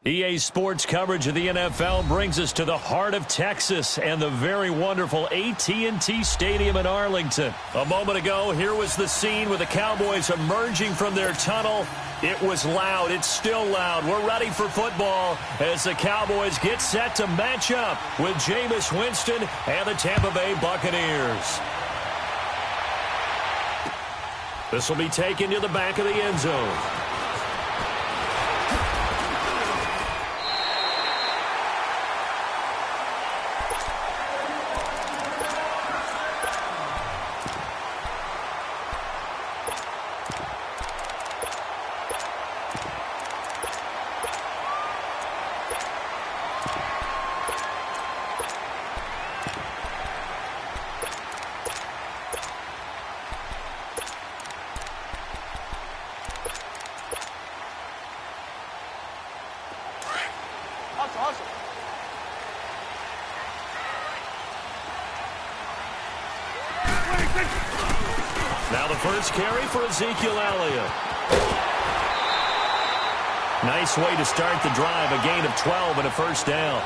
EA Sports coverage of the NFL brings us to the heart of Texas and the very wonderful AT&T Stadium in Arlington. A moment ago, here was the scene with the Cowboys emerging from their tunnel. It was loud. It's still loud. We're ready for football as the Cowboys get set to match up with Jameis Winston and the Tampa Bay Buccaneers. This will be taken to the back of the end zone. Now the first carry for Ezekiel Elliott. Nice way to start the drive, a gain of 12 and a first down.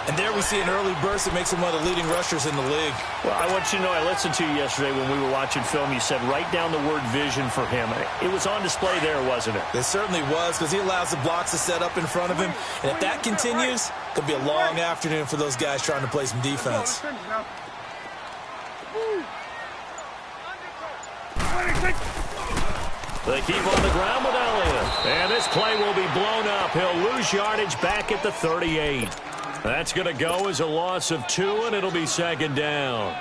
And there we see an early burst that makes him one of the leading rushers in the league. Well, I want you to know, I listened to you yesterday when we were watching film. You said write down the word vision for him. It was on display there, wasn't it? It certainly was, because he allows the blocks to set up in front of him. And if that continues, it could be a long afternoon for those guys trying to play some defense. They keep on the ground with Elliott. And this play will be blown up. He'll lose yardage back at the 38. That's going to go as a loss of 2, and it'll be second down.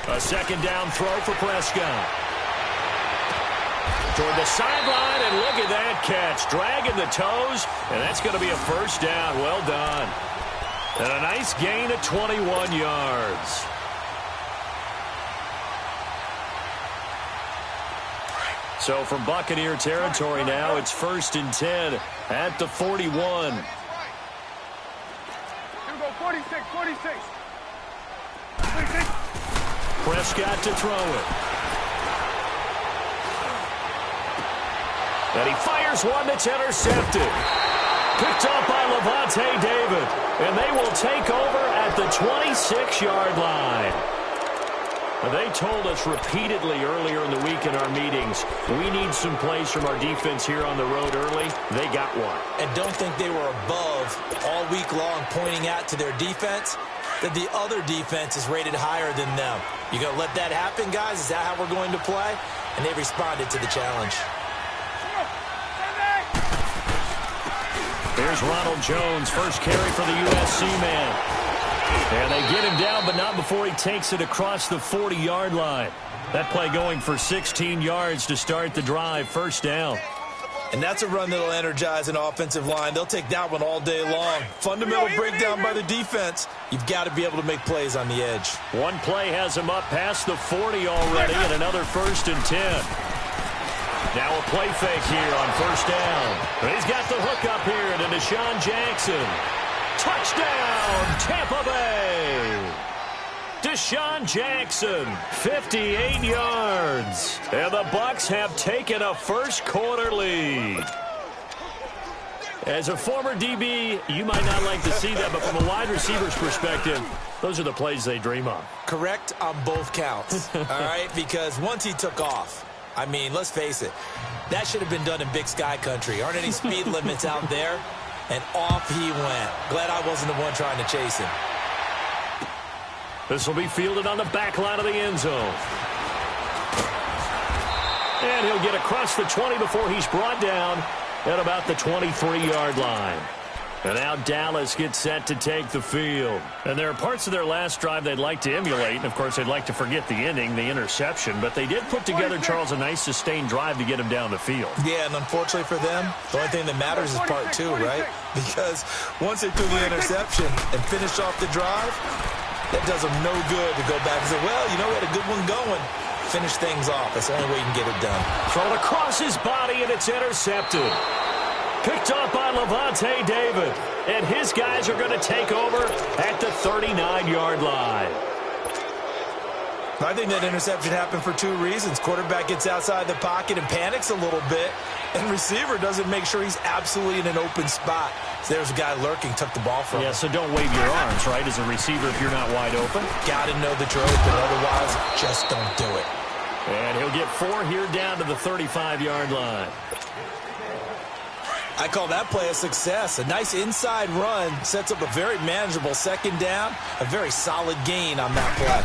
A second down throw for Prescott. Toward the sideline, and look at that catch. Dragging the toes, and that's going to be a first down. Well done. And a nice gain of 21 yards. So from Buccaneer territory now, it's 1st and 10 at the 41. Here we go, 46. Prescott to throw it. And he fires one that's intercepted. Picked up by Levante David. And they will take over at the 26-yard line. They told us repeatedly earlier in the week in our meetings, we need some plays from our defense here on the road early. They got one. And don't think they were above all week long pointing out to their defense that the other defense is rated higher than them. You going to let that happen, guys? Is that how we're going to play? And they responded to the challenge. Here's Ronald Jones, first carry for the USC man. And they get him down, but not before he takes it across the 40-yard line. That play going for 16 yards to start the drive, first down. And that's a run that'll energize an offensive line. They'll take that one all day long. Fundamental breakdown by the defense. You've got to be able to make plays on the edge. One play has him up past the 40 already, and another 1st and 10. Now a play fake here on first down. He's got the hook up here to Deshaun Jackson. Touchdown, Tampa Bay. Deshaun Jackson, 58 yards. And the Bucs have taken a first-quarter lead. As a former DB, you might not like to see that, but from a wide receiver's perspective, those are the plays they dream of. Correct on both counts, all right? Because once he took off, I mean, let's face it, that should have been done in Big Sky country. Aren't any speed limits out there? And off he went. Glad I wasn't the one trying to chase him. This will be fielded on the back line of the end zone. And he'll get across the 20 before he's brought down at about the 23-yard line. And now Dallas gets set to take the field. And there are parts of their last drive they'd like to emulate. And, of course, they'd like to forget the ending, the interception. But they did put together, Charles, a nice sustained drive to get him down the field. Yeah, and unfortunately for them, the only thing that matters is part 2, right? Because once they threw the interception and finished off the drive, that does them no good to go back and say, well, you know, we had a good one going. Finish things off. That's the only way you can get it done. Thrown across his body, and it's intercepted. Picked up by Levante David. And his guys are going to take over at the 39-yard line. I think that interception happened for 2 reasons. Quarterback gets outside the pocket and panics a little bit. And receiver doesn't make sure he's absolutely in an open spot. So there's a guy lurking, took the ball from him. Yeah, so don't wave your arms, right, as a receiver if you're not wide open. Got to know that you're open. Otherwise, just don't do it. And he'll get 4 here down to the 35-yard line. I call that play a success. A nice inside run sets up a very manageable second down. A very solid gain on that play.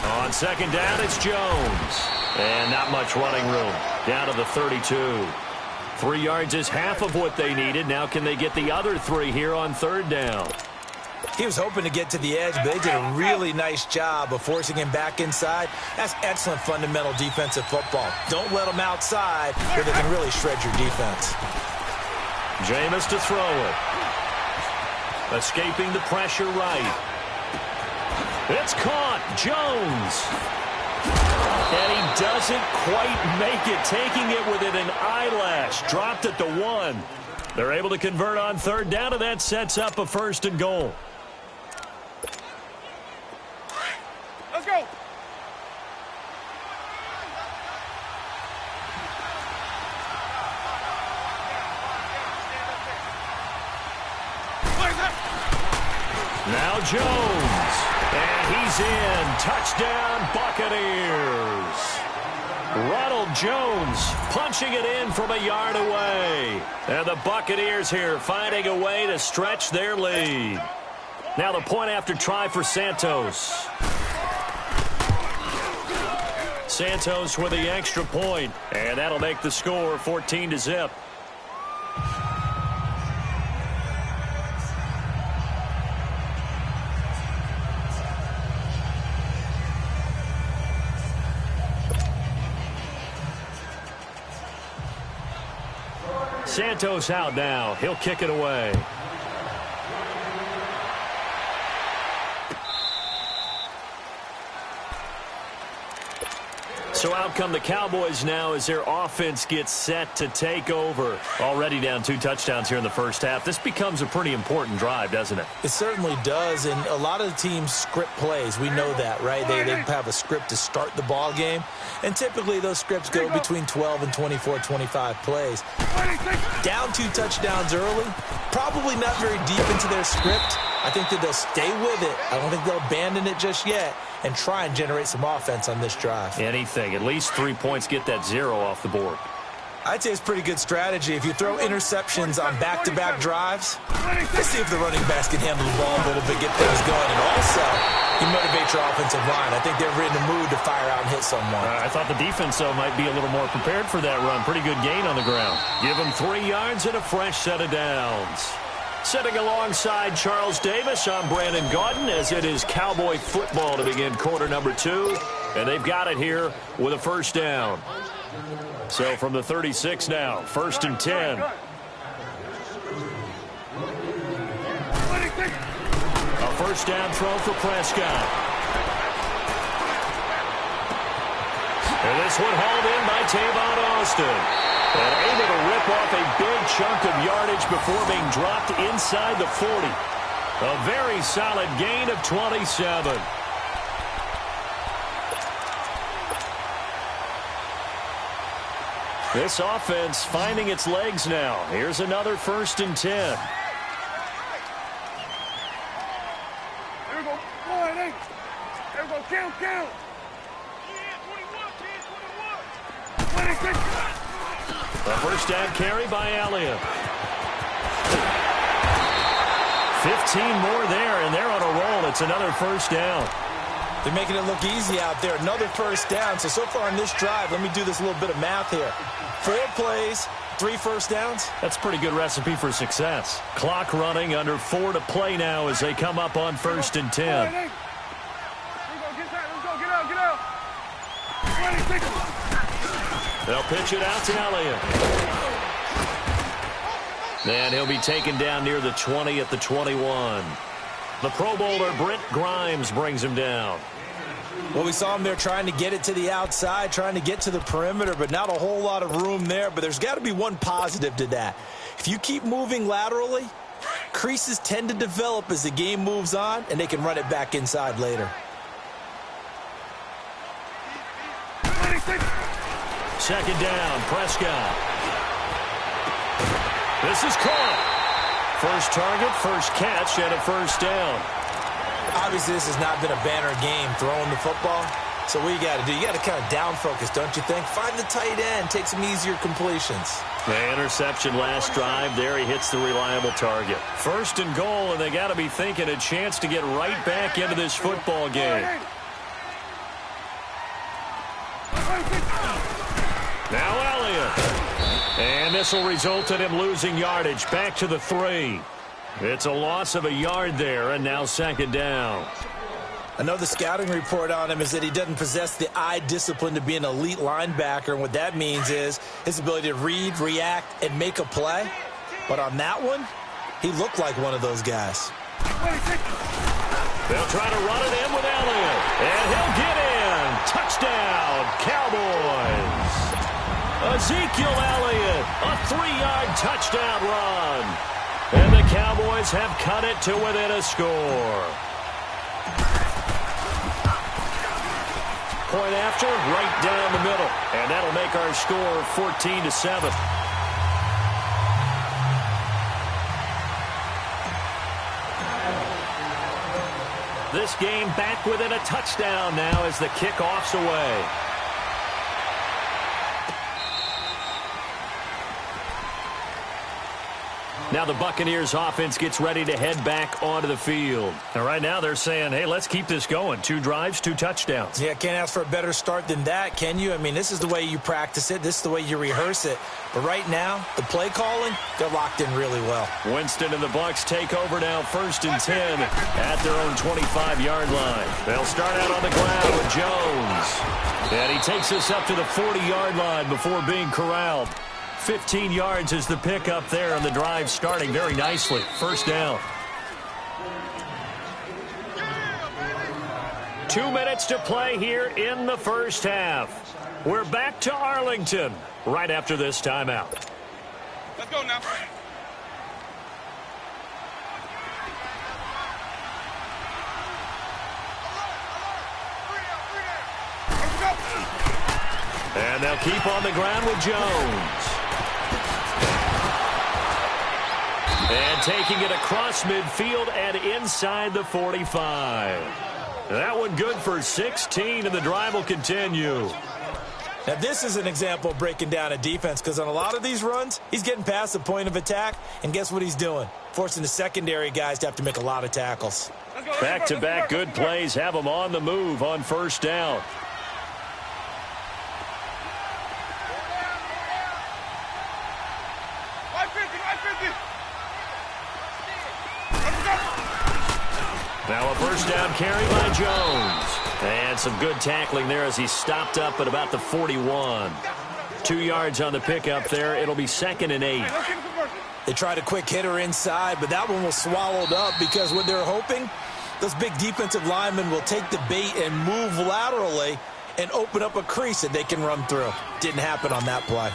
On second down, it's Jones. And not much running room. Down to the 32. 3 yards is half of what they needed. Now can they get the other 3 here on third down? He was hoping to get to the edge, but they did a really nice job of forcing him back inside. That's excellent fundamental defensive football. Don't let them outside where they can really shred your defense. Jameis to throw it. Escaping the pressure right. It's caught. Jones. And he doesn't quite make it, taking it within an eyelash. Dropped at the 1. They're able to convert on third down, and that sets up a 1st and goal. Let's go. Now Jones. And he's in. Touchdown, Buccaneers. Ronald Jones punching it in from a yard away. And the Buccaneers here finding a way to stretch their lead. Now the point after try for Santos. Santos with the extra point. And that'll make the score 14-0. Santos out now. He'll kick it away. So out come the Cowboys now as their offense gets set to take over. Already down 2 touchdowns here in the first half. This becomes a pretty important drive, doesn't it? It certainly does, and a lot of the teams script plays. We know that, right? They have a script to start the ball game, and typically those scripts go between 12 and 24, 25 plays. Down 2 touchdowns early, probably not very deep into their script. I think that they'll stay with it. I don't think they'll abandon it just yet and try and generate some offense on this drive. Anything. At least 3 points, get that 0 off the board. I'd say it's pretty good strategy. If you throw interceptions on back-to-back drives, let's see if the running backs can handle the ball a little bit, get things going, and also you motivate your offensive line. I think they're in the mood to fire out and hit someone. I thought the defense, though, might be a little more prepared for that run. Pretty good gain on the ground. Give them 3 yards and a fresh set of downs. Sitting alongside Charles Davis, I'm Brandon Gaudin as it is Cowboy football to begin quarter number 2. And they've got it here with a first down. So from the 36 now, 1st and 10. A first down throw for Prescott. And this one hauled in by Tavon Austin. And able to rip off a big chunk of yardage before being dropped inside the 40. A very solid gain of 27. This offense finding its legs now. Here's another 1st and 10. There we go. Boy, there we go. Count. 21. A first down carry by Elliott. 15 more there, and they're on a roll. It's another first down. They're making it look easy out there. Another first down. So far on this drive, let me do this little bit of math here. 4 plays, 3 first downs. That's a pretty good recipe for success. Clock running, under 4 to play now as they come up on 1st and 10. Let's go. Get out. 26. They'll pitch it out to Elliott. And he'll be taken down near the 20 at the 21. The Pro Bowler Brent Grimes brings him down. Well, we saw him there trying to get it to the outside, trying to get to the perimeter, but not a whole lot of room there. But there's got to be one positive to that. If you keep moving laterally, creases tend to develop as the game moves on, and they can run it back inside later. 26. Second down, Prescott. This is caught. First target, first catch, and a first down. Obviously, this has not been a banner game throwing the football. So what you got to do, you got to kind of down focus, don't you think? Find the tight end, take some easier completions. The interception last drive. There he hits the reliable target. 1st and goal, and they got to be thinking a chance to get right back into this football game. Now Elliott. And this will result in him losing yardage back to the 3. It's a loss of a yard there, and now 2nd down. I know the scouting report on him is that he doesn't possess the eye discipline to be an elite linebacker, and what that means is his ability to read, react, and make a play. But on that one, he looked like one of those guys. They'll try to run it in with Elliott, and he'll get in. Touchdown, Cowboys. Ezekiel Elliott, a 3-yard touchdown run. And the Cowboys have cut it to within a score. Point after, right down the middle. And that'll make our score 14-7. This game back within a touchdown now as the kickoff's away. Now the Buccaneers offense gets ready to head back onto the field. And right now they're saying, hey, let's keep this going. 2 drives, 2 touchdowns. Yeah, can't ask for a better start than that, can you? I mean, this is the way you practice it. This is the way you rehearse it. But right now, the play calling, they're locked in really well. Winston and the Bucs take over now 1st and 10 at their own 25-yard line. They'll start out on the ground with Jones. And he takes us up to the 40-yard line before being corralled. 15 yards is the pickup there, and the drive starting very nicely. First down. 2 minutes to play here in the first half. We're back to Arlington right after this timeout. Let's go now. And they'll keep on the ground with Jones. And taking it across midfield and inside the 45. That one good for 16, and the drive will continue. Now, this is an example of breaking down a defense, because on a lot of these runs, he's getting past the point of attack, and guess what he's doing? Forcing the secondary guys to have to make a lot of tackles. Back-to-back good plays have them on the move on first down. Now a first down carry by Jones. And some good tackling there as he stopped up at about the 41. 2 yards on the pickup there. It'll be 2nd and 8. They tried a quick hitter inside, but that one was swallowed up because what they're hoping, those big defensive linemen will take the bait and move laterally and open up a crease that they can run through. Didn't happen on that play.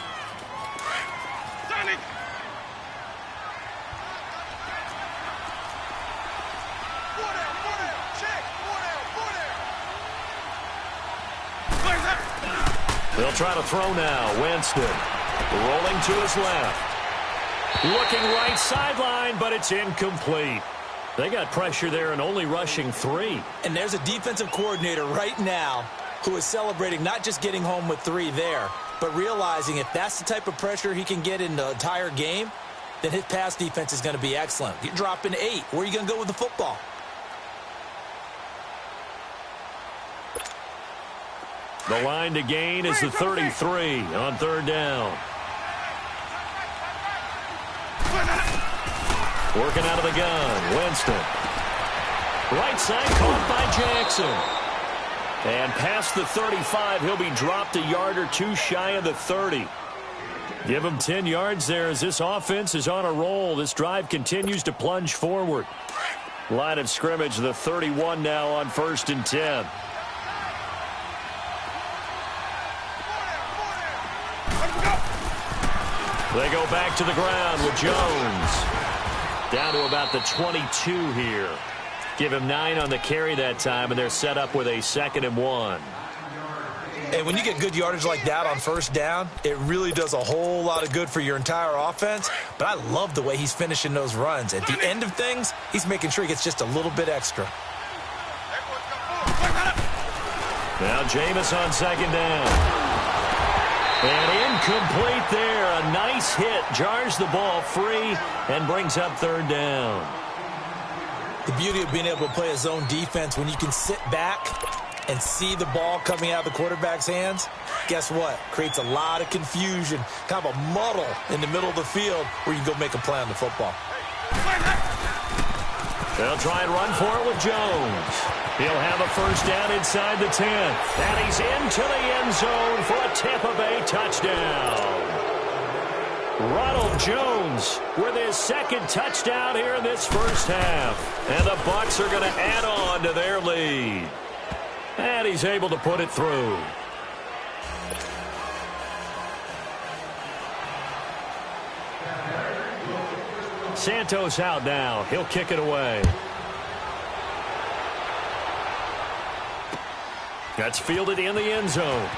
They'll try to throw now. Winston rolling to his left. Looking right sideline, but it's incomplete. They got pressure there and only rushing 3. And there's a defensive coordinator right now who is celebrating not just getting home with 3 there, but realizing if that's the type of pressure he can get in the entire game, then his pass defense is going to be excellent. You're dropping 8. Where are you going to go with the football? The line to gain is the 33 on third down. Working out of the gun, Winston. Right side caught by Jackson. And past the 35, he'll be dropped a yard or 2 shy of the 30. Give him 10 yards there as this offense is on a roll. This drive continues to plunge forward. Line of scrimmage, the 31 now on 1st and 10. They go back to the ground with Jones. Down to about the 22 here. Give him 9 on the carry that time, and they're set up with a 2nd and 1. And when you get good yardage like that on first down, it really does a whole lot of good for your entire offense. But I love the way he's finishing those runs. At the end of things, he's making sure he gets just a little bit extra. Now Jameis on 2nd down. And incomplete there. A nice hit. Jars the ball free and brings up 3rd down. The beauty of being able to play a zone defense when you can sit back and see the ball coming out of the quarterback's hands, guess what? Creates a lot of confusion, kind of a muddle in the middle of the field where you can go make a play on the football. They'll try and run for it with Jones. He'll have a first down inside the 10. And he's into the end zone for a Tampa Bay touchdown. Ronald Jones with his 2nd touchdown here in this first half. And the Bucs are going to add on to their lead. And he's able to put it through. Santos out now. He'll kick it away. That's fielded in the end zone.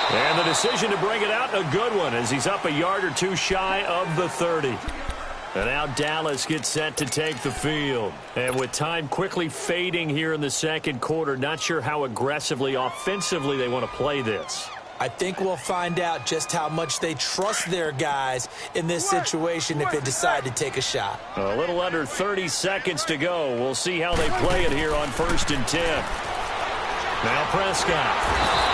And the decision to bring it out, a good one, as he's up a yard or 2 shy of the 30. And now Dallas gets set to take the field. And with time quickly fading here in the 2nd quarter, not sure how aggressively, offensively they want to play this. I think we'll find out just how much they trust their guys in this situation if they decide to take a shot. A little under 30 seconds to go. We'll see how they play it here on 1st and 10. Now Prescott.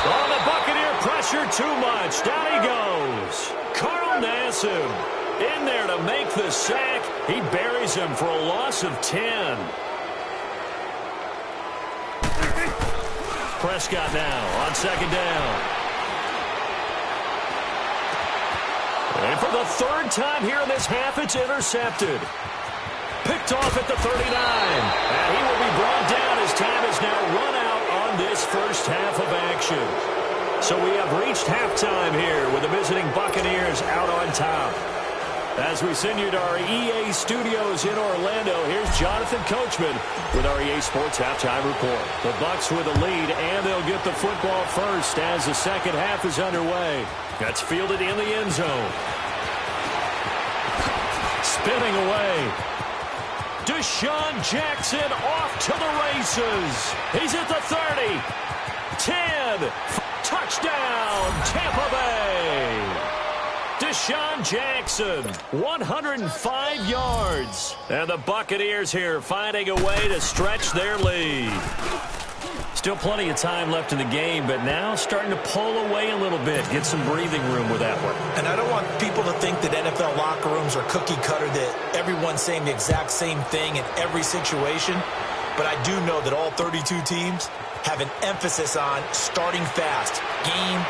Oh, the Buccaneer pressure too much. Down he goes. Carl Nassib in there to make the sack. He buries him for a loss of 10. Prescott now on 2nd down. And for the 3rd time here in this half, it's intercepted. Picked off at the 39. And he will be brought down as time is now run out on this first half of action. So we have reached halftime here with the visiting Buccaneers out on top. As we send you to our EA studios in Orlando, here's Jonathan Coachman with our EA Sports Halftime Report. The Bucs with a lead, and they'll get the football first as the second half is underway. That's fielded in the end zone. Spinning away. Deshaun Jackson off to the races. He's at the 30. 10. Touchdown, Tampa Bay. Deshaun Jackson, 105 yards. And the Buccaneers here finding a way to stretch their lead. Still plenty of time left in the game, but now starting to pull away a little bit. Get some breathing room with that one. And I don't want people to think that NFL locker rooms are cookie cutter, that everyone's saying the exact same thing in every situation. But I do know that all 32 teams have an emphasis on starting fast. Game,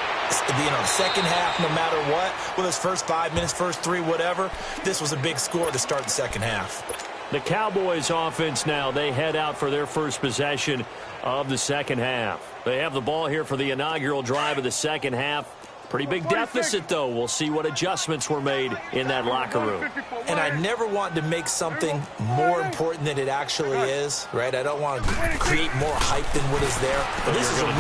second half, no matter what. Whether it's first 5 minutes, first 3, whatever. This was a big score to start the second half. The Cowboys offense now, they head out for their first possession of the second half. They have the ball here for the inaugural drive of the second half. Pretty big deficit, though. We'll see what adjustments were made in that locker room. And I never want to make something more important than it actually is, right? I don't want to create more hype than what is there. But this is I'm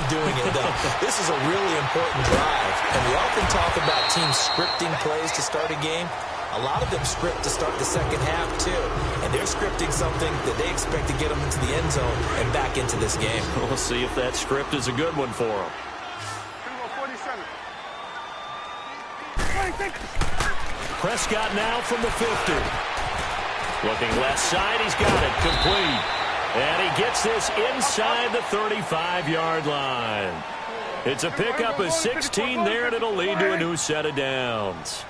doing it, though. This is a really important drive. And we often talk about teams scripting plays to start a game. A lot of them script to start the second half, too. And they're scripting something that they expect to get them into the end zone and back into this game. We'll see if that script is a good one for them. Prescott now from the 50. Looking left side, he's got it complete. And he gets this inside the 35-yard line. It's a pickup of 16 there, and it'll lead to a new set of downs.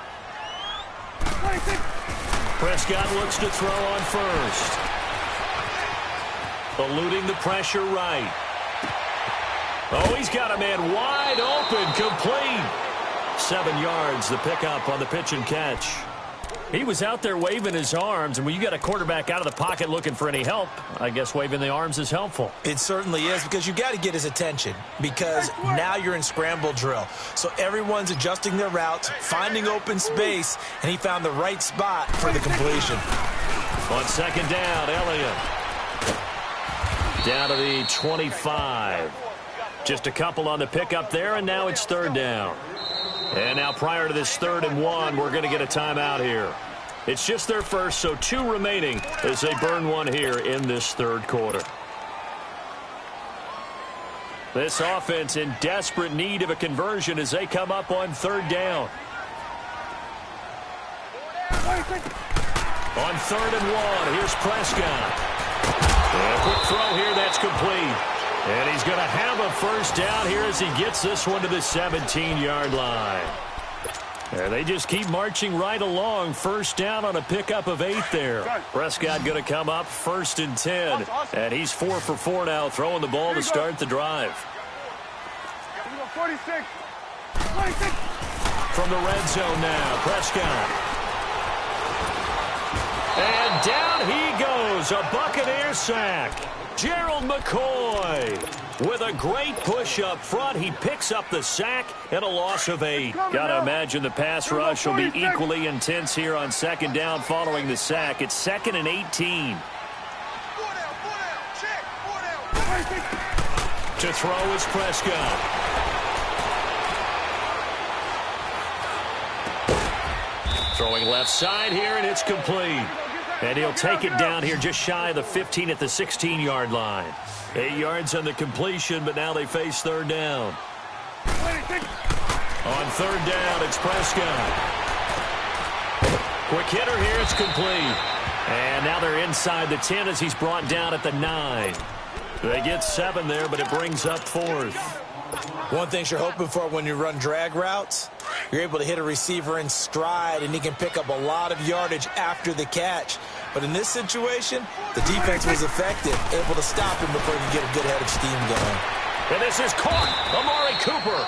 Prescott looks to throw on first. Eluding the pressure right. Oh, he's got a man wide open, complete. 7 yards, the pickup on the pitch and catch. He was out there waving his arms, and when you got a quarterback out of the pocket looking for any help, I guess waving the arms is helpful. It certainly is, because you got to get his attention, because now you're in scramble drill. So everyone's adjusting their routes, finding open space, and he found the right spot for the completion. On second down, Elliott. Down to the 25. Just a couple on the pickup there, and now it's third down. And now prior to this 3rd and 1, we're going to get a timeout here. It's just their first, so 2 remaining as they burn one here in this third quarter. This offense in desperate need of a conversion as they come up on 3rd down. On 3rd and 1, here's Prescott. A quick throw here, that's complete. And he's going to have a first down here as he gets this one to the 17-yard line. And they just keep marching right along. First down on a pickup of 8 there. Prescott going to come up 1st and 10. And he's 4 for 4 now, throwing the ball to start the drive. 46. From the red zone now, Prescott. And down he goes, a Buccaneer sack. Gerald McCoy with a great push up front. He picks up the sack and a loss of 8. Got to imagine the pass rush will be equally intense here on second down following the sack. It's 2nd and 18. To throw is Prescott. Throwing left side here, and it's complete. And he'll take it down here just shy of the 15 at the 16-yard line. 8 yards on the completion, but now they face 3rd down. On 3rd down, it's Prescott. Quick hitter here, it's complete. And now they're inside the 10 as he's brought down at the 9. They get 7 there, but it brings up 4th. One thing you're hoping for when you run drag routes, you're able to hit a receiver in stride, and he can pick up a lot of yardage after the catch. But in this situation, the defense was effective, able to stop him before he could get a good head of steam going. And this is caught. Amari Cooper.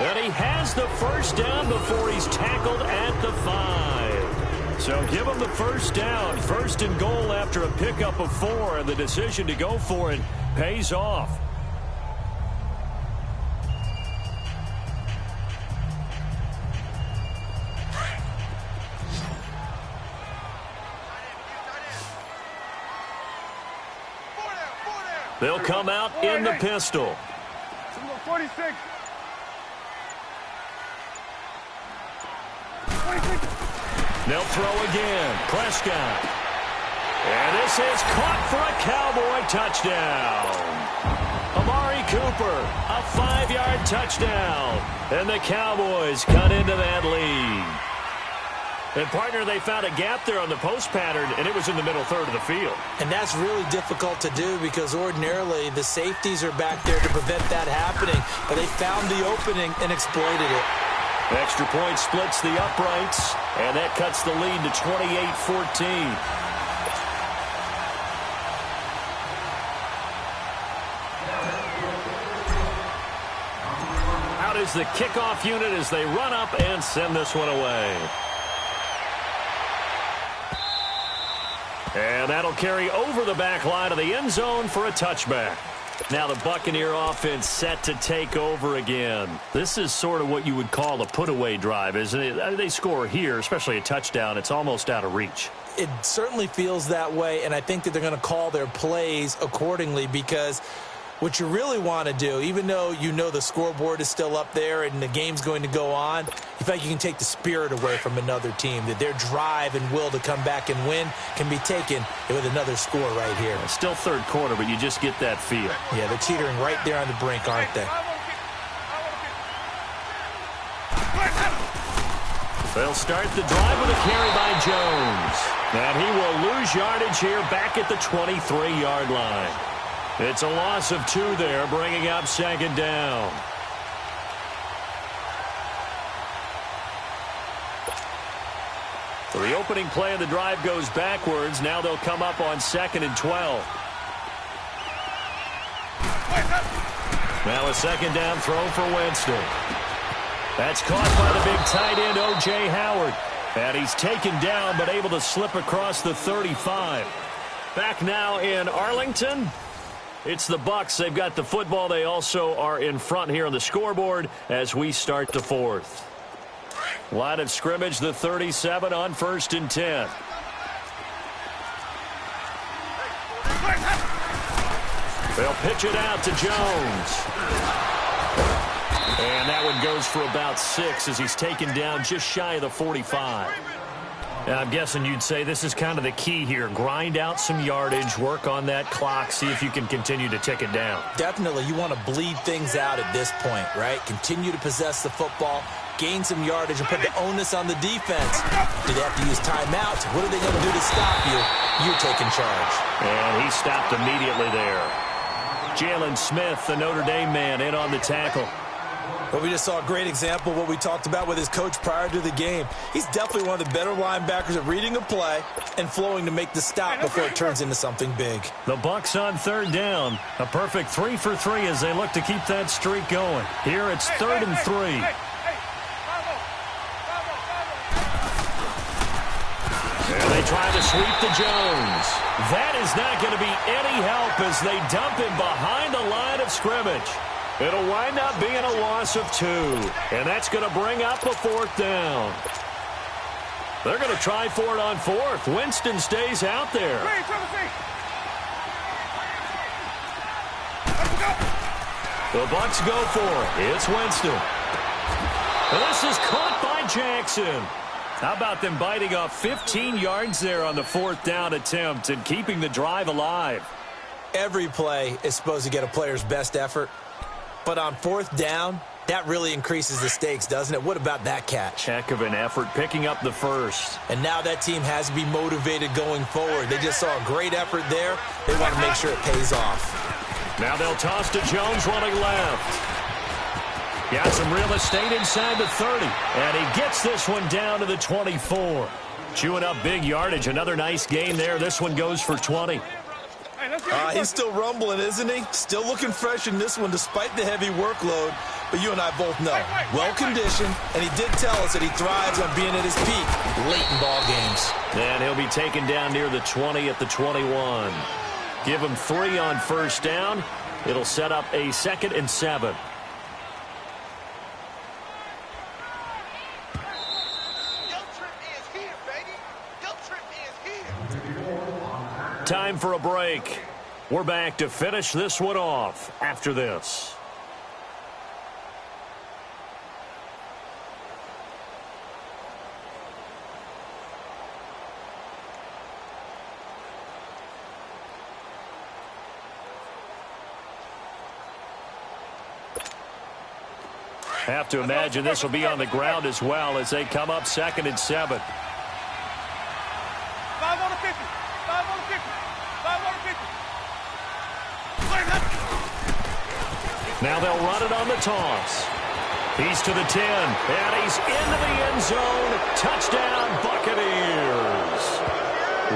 And he has the first down before he's tackled at the 5. So give him the first down. 1st and goal after a pickup of 4. And the decision to go for it pays off. They'll come out in the pistol. 46. They'll throw again. Prescott. And this is caught for a Cowboy touchdown. Amari Cooper, a 5-yard touchdown. And the Cowboys cut into that lead. And, partner, they found a gap there on the post pattern, and it was in the middle third of the field. And that's really difficult to do because ordinarily the safeties are back there to prevent that happening. But they found the opening and exploited it. Extra point splits the uprights, and that cuts the lead to 28-14. Out is the kickoff unit as they run up and send this one away. And that'll carry over the back line of the end zone for a touchback. Now the Buccaneer offense set to take over again. This is sort of what you would call a put-away drive, isn't it? They score here, especially a touchdown. It's almost out of reach. It certainly feels that way, and I think that they're going to call their plays accordingly because what you really want to do, even though you know the scoreboard is still up there and the game's going to go on, you feel like you can take the spirit away from another team, that their drive and will to come back and win can be taken with another score right here. It's still third quarter, but you just get that feel. Yeah, they're teetering right there on the brink, aren't they? They'll start the drive with a carry by Jones. And he will lose yardage here back at the 23-yard line. It's a loss of 2 there, bringing up second down. So the opening play of the drive goes backwards. Now they'll come up on 2nd and 12. Now a second down throw for Winston. That's caught by the big tight end, O.J. Howard. And he's taken down but able to slip across the 35. Back now in Arlington. It's the Bucs. They've got the football. They also are in front here on the scoreboard as we start the fourth. Line of scrimmage, the 37 on 1st and 10. They'll pitch it out to Jones. And that one goes for about 6 as he's taken down just shy of the 45. And I'm guessing you'd say this is kind of the key here. Grind out some yardage, work on that clock, see if you can continue to tick it down. Definitely. You want to bleed things out at this point, right? Continue to possess the football, gain some yardage, and put the onus on the defense. Do they have to use timeouts? What are they going to do to stop you? You're taking charge. And he stopped immediately there. Jalen Smith, the Notre Dame man, in on the tackle. Well, we just saw a great example of what we talked about with his coach prior to the game. He's definitely one of the better linebackers at reading a play and flowing to make the stop before it turns into something big. The Bucs on 3rd down. A perfect 3 for 3 as they look to keep that streak going. Here it's 3rd and 3. And they try to sweep to Jones. That is not going to be any help as they dump him behind the line of scrimmage. It'll wind up being a loss of 2. And that's going to bring up a 4th down. They're going to try for it on 4th. Winston stays out there. The Bucs go for it. It's Winston. And this is caught by Jackson. How about them biting off 15 yards there on the 4th down attempt and keeping the drive alive? Every play is supposed to get a player's best effort. But on 4th down, that really increases the stakes, doesn't it? What about that catch? Heck of an effort, picking up the first. And now that team has to be motivated going forward. They just saw a great effort there. They want to make sure it pays off. Now they'll toss to Jones running left. Got some real estate inside the 30. And he gets this one down to the 24. Chewing up big yardage. Another nice gain there. This one goes for 20. He's still rumbling, isn't he? Still looking fresh in this one despite the heavy workload. But you and I both know, well-conditioned, and he did tell us that he thrives on being at his peak late in ball games. And he'll be taken down near the 20 at the 21. Give him 3 on 1st down. It'll set up a 2nd and 7. Time for a break. We're back to finish this one off after this. Have to imagine this will be on the ground as well as they come up 2nd and 7. 5 on the 50. 5 on the 50. 5 on the 50. Now they'll run it on the toss. He's to the 10, and he's into the end zone. Touchdown, Buccaneers.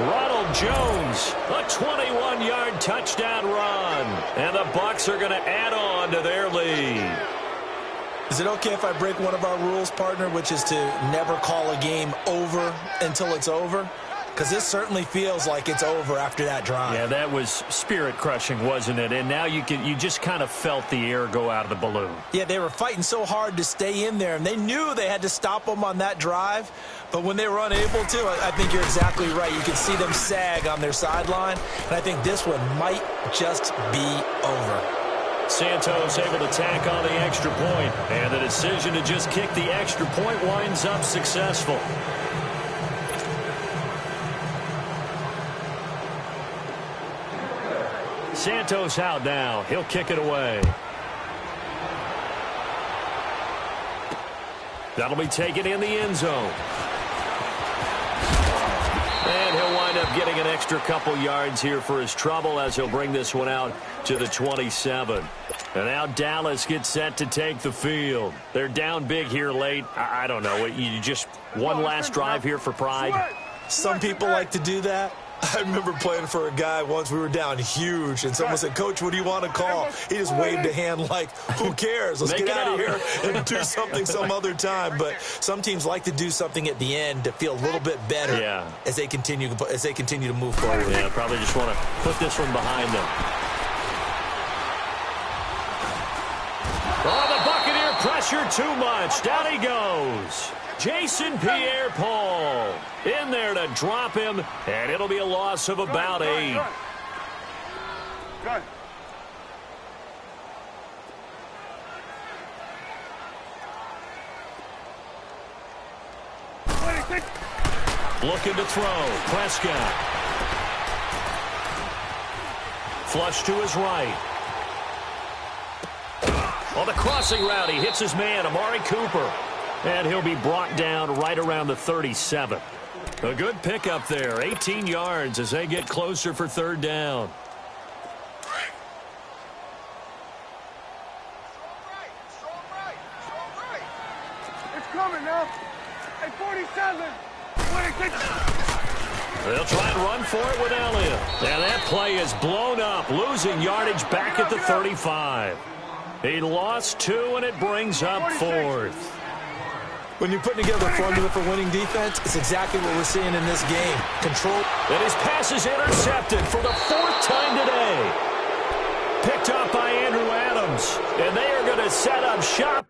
Ronald Jones, a 21-yard touchdown run. And the Bucs are going to add on to their lead. Is it okay if I break one of our rules, partner, which is to never call a game over until it's over? Because this certainly feels like it's over after that drive. Yeah, that was spirit-crushing, wasn't it? And now you just kind of felt the air go out of the balloon. Yeah, they were fighting so hard to stay in there, and they knew they had to stop them on that drive. But when they were unable to, I think you're exactly right. You could see them sag on their sideline, and I think this one might just be over. Santos able to tack on the extra point, and the decision to just kick the extra point winds up successful. Santos out now. He'll kick it away. That'll be taken in the end zone. And he'll wind up getting an extra couple yards here for his trouble as he'll bring this one out to the 27. And now Dallas gets set to take the field. They're down big here late. I don't know. You just one last drive here for pride. Some people like to do that. I remember playing for a guy once. We were down huge, and someone said, "Coach, what do you want to call?" He just waved a hand like, who cares? Let's get out of here and do something some other time. But some teams like to do something at the end to feel a little bit better as they continue to move forward. Yeah, probably just want to put this one behind them. Oh, the Buccaneer pressure too much. Down he goes. Jason Pierre-Paul in there to drop him, and it'll be a loss of about 8. Good. Looking to throw. Prescott. Flush to his right. On the crossing route, he hits his man, Amari Cooper. And he'll be brought down right around the 37. A good pickup there. 18 yards as they get closer for 3rd down. It's coming now. Hey, 47. They'll try and run for it with Elliott. And that play is blown up, losing yardage back at the 35. He lost 2, and it brings up 4th. When you're putting together a formula for winning defense, it's exactly what we're seeing in this game. Control. And his pass is intercepted for the 4th time today. Picked up by Andrew Adams. And they are going to set up shop.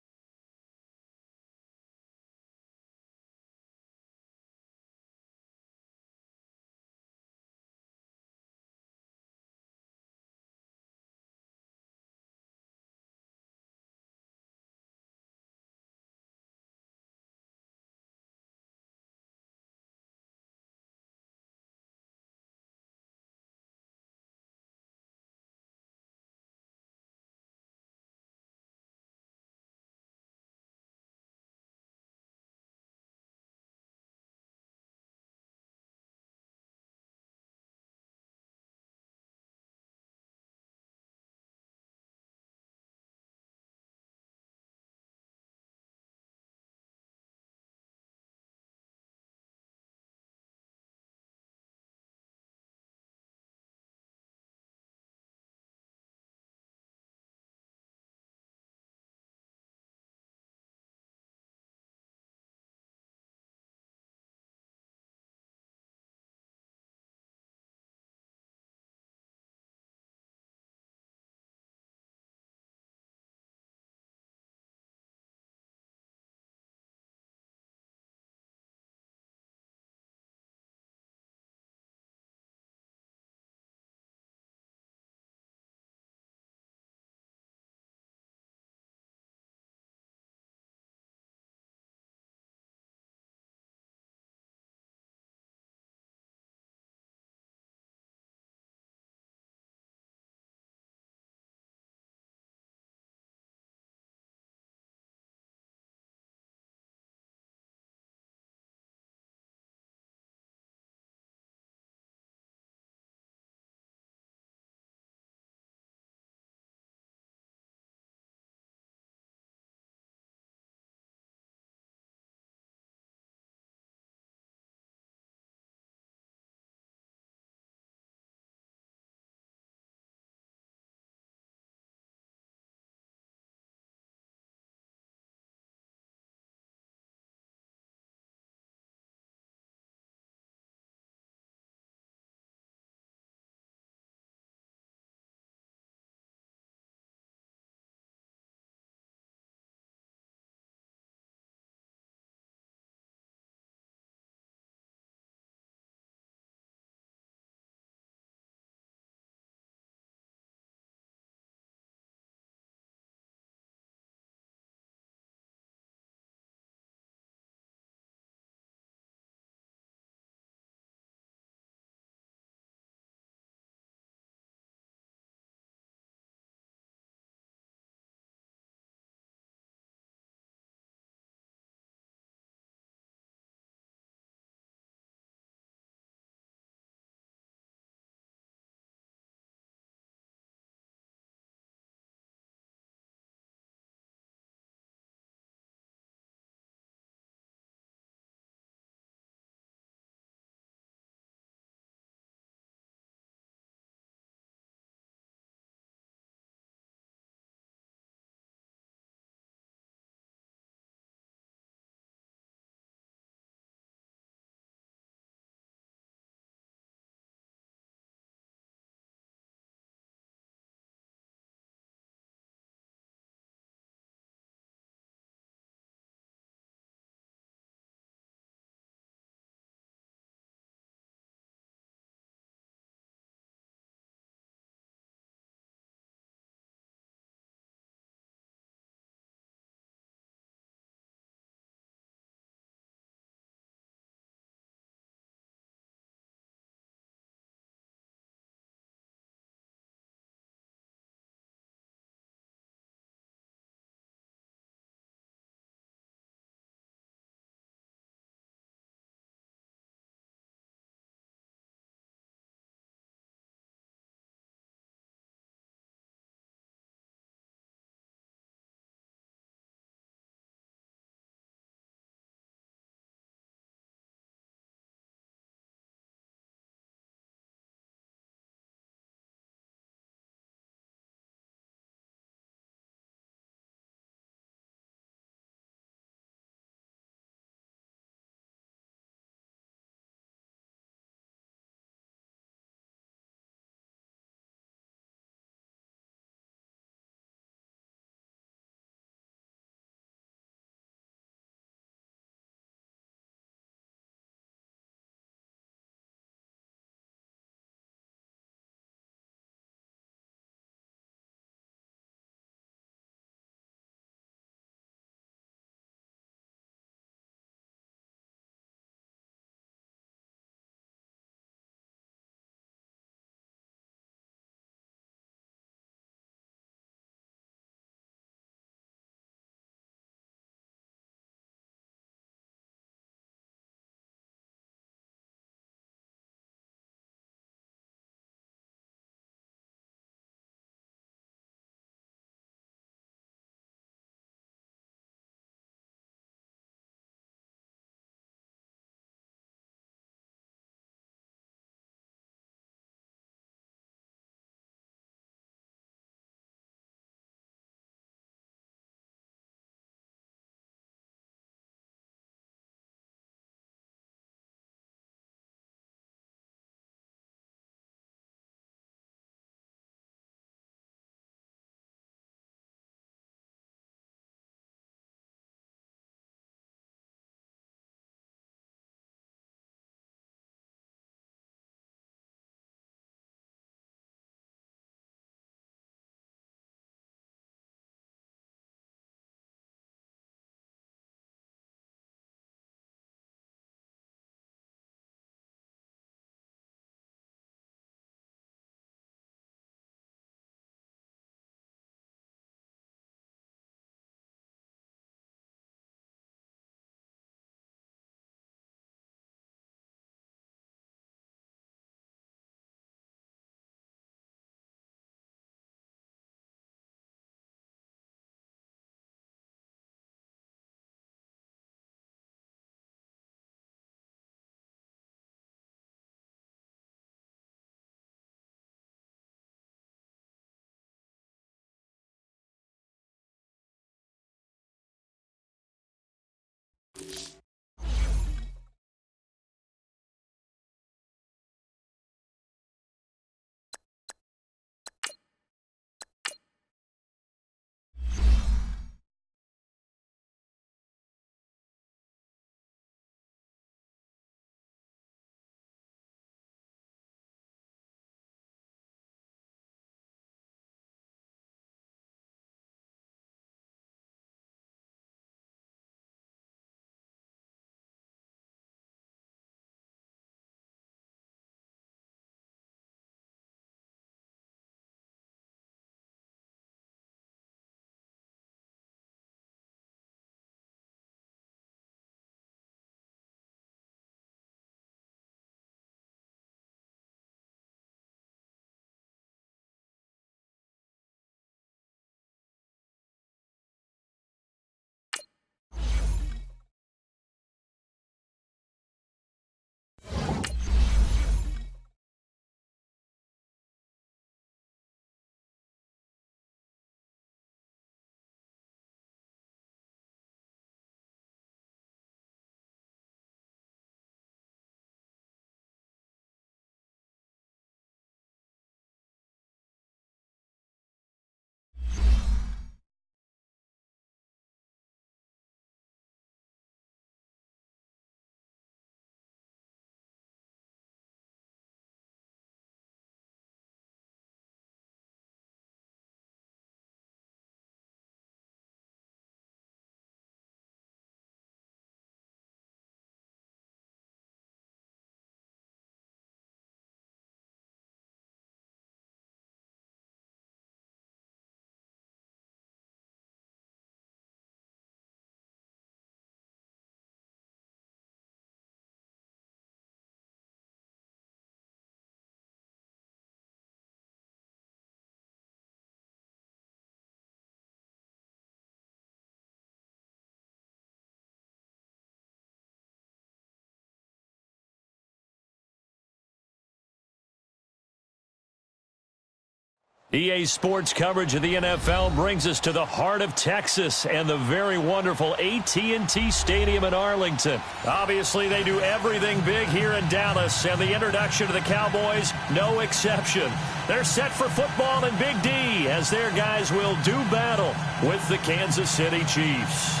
EA Sports coverage of the NFL brings us to the heart of Texas and the very wonderful AT&T Stadium in Arlington. Obviously, they do everything big here in Dallas, and the introduction to the Cowboys, no exception. They're set for football in Big D as their guys will do battle with the Kansas City Chiefs.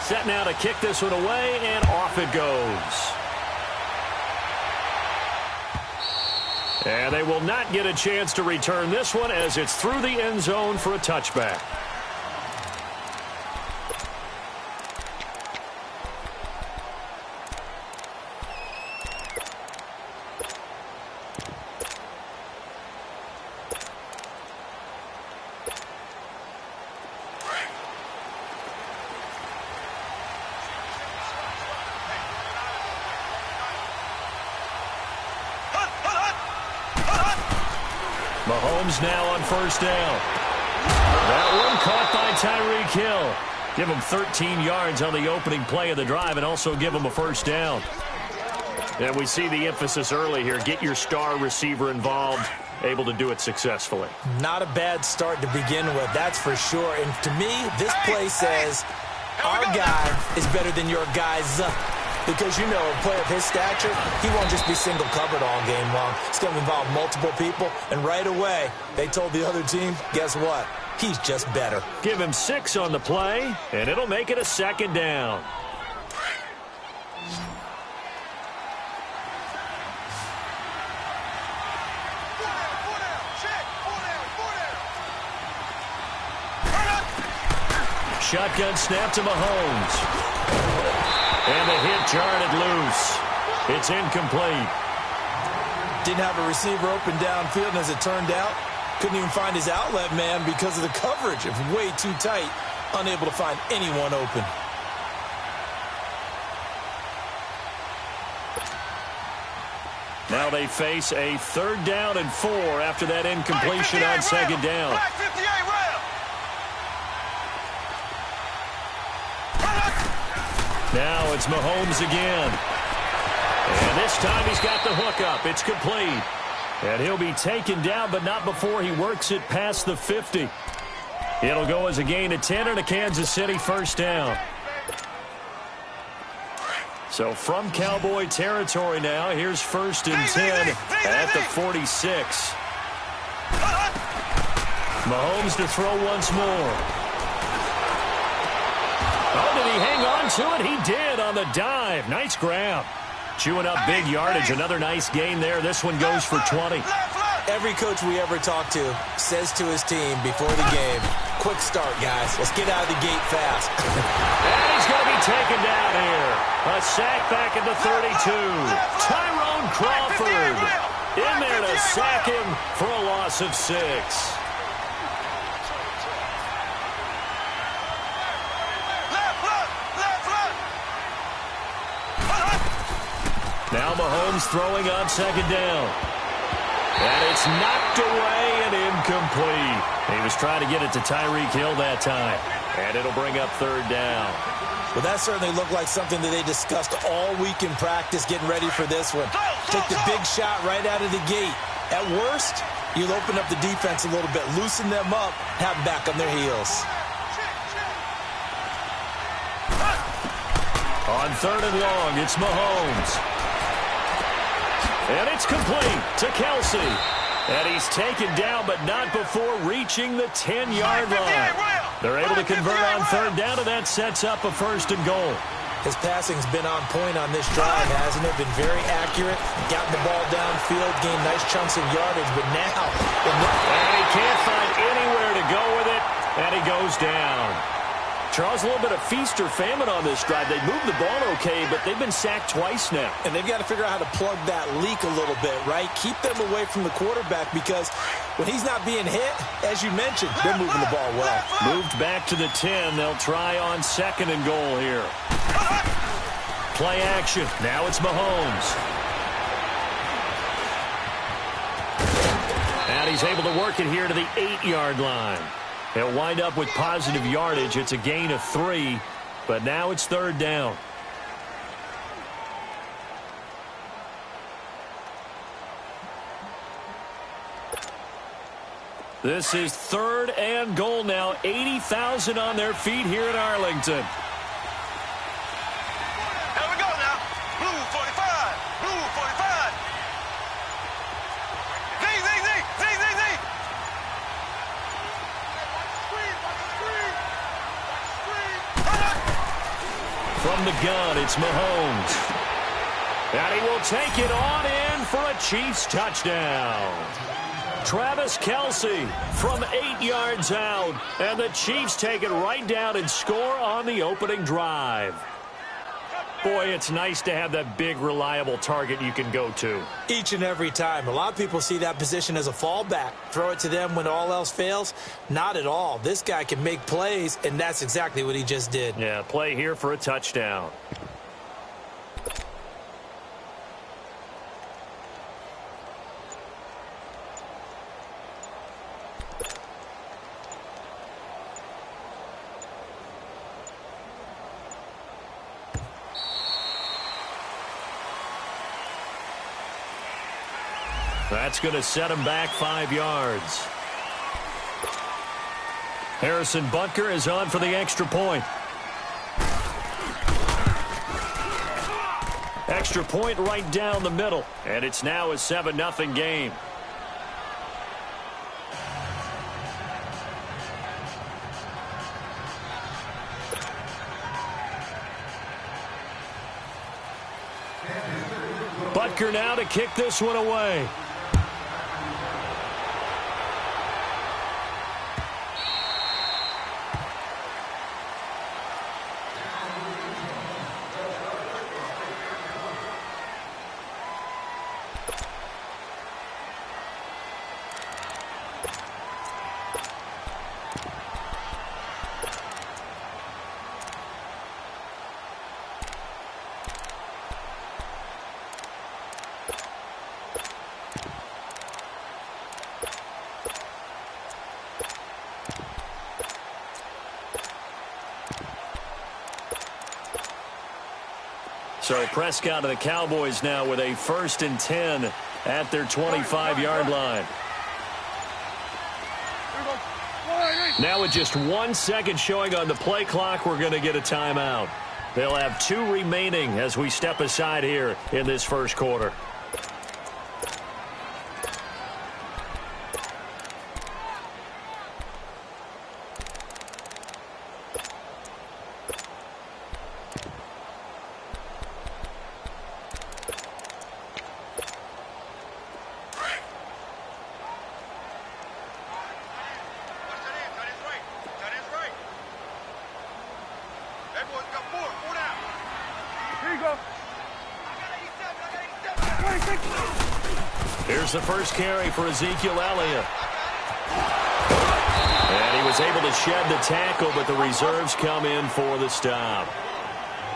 Set now to kick this one away, and off it goes. And they will not get a chance to return this one as it's through the end zone for a touchback. Mahomes now on first down. That one caught by Tyreek Hill. Give him 13 yards on the opening play of the drive and also give him a first down. And we see the emphasis early here. Get your star receiver involved, able to do it successfully. Not a bad start to begin with, that's for sure. And to me, this play says our guy is better than your guys. Because, you know, a player of his stature, he won't just be single covered all game long. It's going to involve multiple people. And right away, they told the other team, guess what? He's just better. Give him 6 on the play, and it'll make it a second down. Shotgun snap to Mahomes. And the hit jarred it loose. It's incomplete. Didn't have a receiver open downfield, and as it turned out, couldn't even find his outlet man because of the coverage. It was way too tight, unable to find anyone open. Now they face a 3rd down and 4 after that incompletion on second down. Now it's Mahomes again. And this time he's got the hook up. It's complete. And he'll be taken down, but not before he works it past the 50. It'll go as a gain of 10 and a Kansas City first down. So from Cowboy territory now, here's 1st and 10 at the 46. Mahomes to throw once more. Oh, did he hang on to it? He did on the dive. Nice grab. Chewing up big yardage. Another nice gain there. This one goes for 20. Every coach we ever talk to says to his team before the game, quick start, guys. Let's get out of the gate fast. And he's going to be taken down here. A sack back at the 32. Tyrone Crawford in there to sack him for a loss of 6. Now Mahomes throwing on second down. And it's knocked away and incomplete. He was trying to get it to Tyreek Hill that time. And it'll bring up 3rd down. Well, that certainly looked like something that they discussed all week in practice, getting ready for this one. Take the big shot right out of the gate. At worst, you'll open up the defense a little bit, loosen them up, have them back on their heels. On 3rd and long, it's Mahomes. And it's complete to Kelsey. And he's taken down, but not before reaching the 10-yard line. They're able to convert on 3rd down, and that sets up a 1st and goal. His passing's been on point on this drive, hasn't it? Been very accurate, gotten the ball downfield, gained nice chunks of yardage, but now... And he can't find anywhere to go with it, and he goes down. Charles, a little bit of feast or famine on this drive. They moved the ball okay, but they've been sacked twice now. And they've got to figure out how to plug that leak a little bit, right? Keep them away from the quarterback because when he's not being hit, as you mentioned, they're moving the ball well. Moved back to the 10. They'll try on 2nd and goal here. Play action. Now it's Mahomes. And he's able to work it here to the 8-yard line. He'll wind up with positive yardage. It's a gain of 3, but now it's 3rd down. This is 3rd and goal now. 80,000 on their feet here in Arlington. Here we go now. Blue 45. Blue 45. Z. From the gun, it's Mahomes. And he will take it on in for a Chiefs touchdown. Travis Kelce from 8 yards out. And the Chiefs take it right down and score on the opening drive. Boy, it's nice to have that big, reliable target you can go to. Each and every time. A lot of people see that position as a fallback. Throw it to them when all else fails. Not at all. This guy can make plays, and that's exactly what he just did. Yeah, play here for a touchdown. That's going to set him back 5 yards. Harrison Butker is on for the extra point. Extra point right down the middle. And it's now a 7-0 game. Butker now to kick this one away. So Prescott and the Cowboys now with a 1st and 10 at their 25-yard line. Now with just 1 second showing on the play clock, we're going to get a timeout. They'll have 2 remaining as we step aside here in this first quarter. Here's the first carry for Ezekiel Elliott. And he was able to shed the tackle, but the reserves come in for the stop.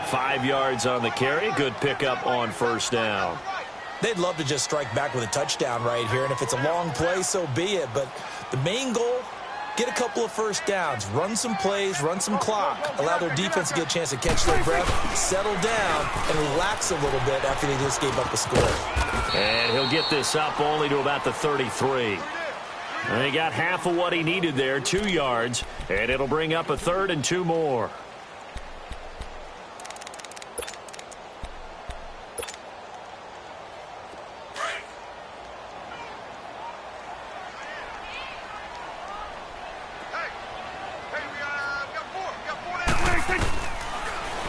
5 yards on the carry. Good pickup on 1st down. They'd love to just strike back with a touchdown right here, and if it's a long play, so be it. But the main goal, get a couple of 1st downs, run some plays, run some clock, allow their defense to get a chance to catch their breath, settle down, and relax a little bit after they just gave up the score. And he'll get this up only to about the 33. And he got half of what he needed there, 2 yards, and it'll bring up a 3rd and 2 more.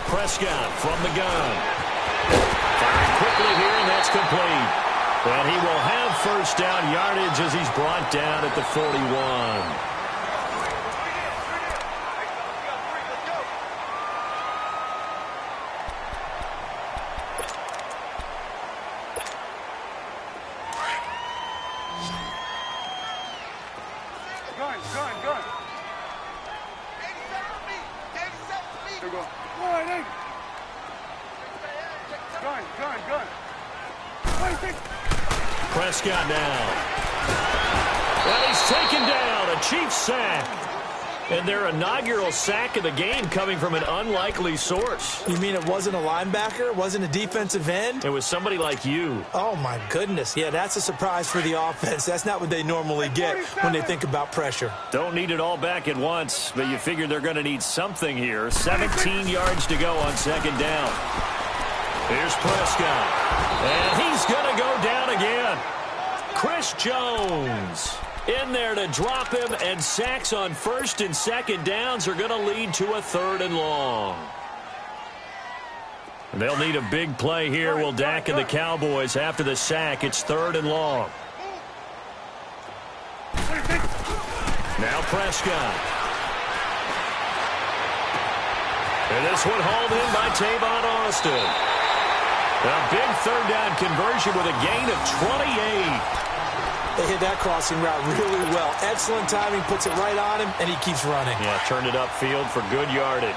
Prescott from the gun. Firing quickly here, and that's complete. And he will have 1st down yardage as he's brought down at the 41. Gun. Here we go. Gun. Prescott now. A Chiefs sack. And their inaugural sack of the game coming from an unlikely source. You mean it wasn't a linebacker? It wasn't a defensive end? It was somebody like you. Oh, my goodness. Yeah, that's a surprise for the offense. That's not what they normally get when they think about pressure. Don't need it all back at once, but you figure they're going to need something here. 17 yards to go on second down. Here's Prescott. And he's going to go down again. Chris Jones in there to drop him, and sacks on first and second downs are going to lead to a 3rd and long. And they'll need a big play here, will Dak and the Cowboys. After the sack, it's 3rd and long. Now Prescott. And this one hauled in by Tavon Austin. A big 3rd down conversion with a gain of 28. They hit that crossing route really well. Excellent timing, puts it right on him, and he keeps running. Yeah, turned it upfield for good yardage.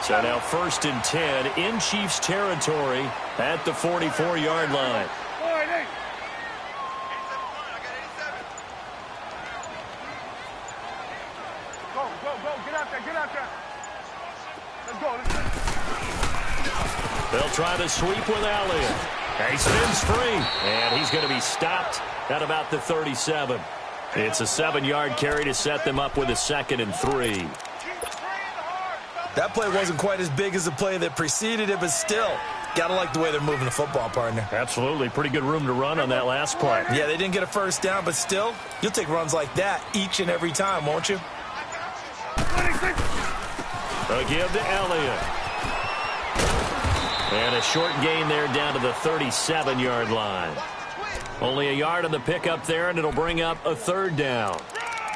So now 1st and 10 in Chiefs territory at the 44-yard line. Go, get out there. Let's go. They'll try to sweep with Elliott. He spins free, and he's going to be stopped at about the 37. It's a 7-yard carry to set them up with a 2nd and 3. That play wasn't quite as big as the play that preceded it, but still, gotta like the way they're moving the football, partner. Absolutely. Pretty good room to run on that last play. Yeah, they didn't get a 1st down, but still, you'll take runs like that each and every time, won't you? A give to Elliott. And a short gain there down to the 37-yard line. Only a yard on the pickup there, and it'll bring up a 3rd down.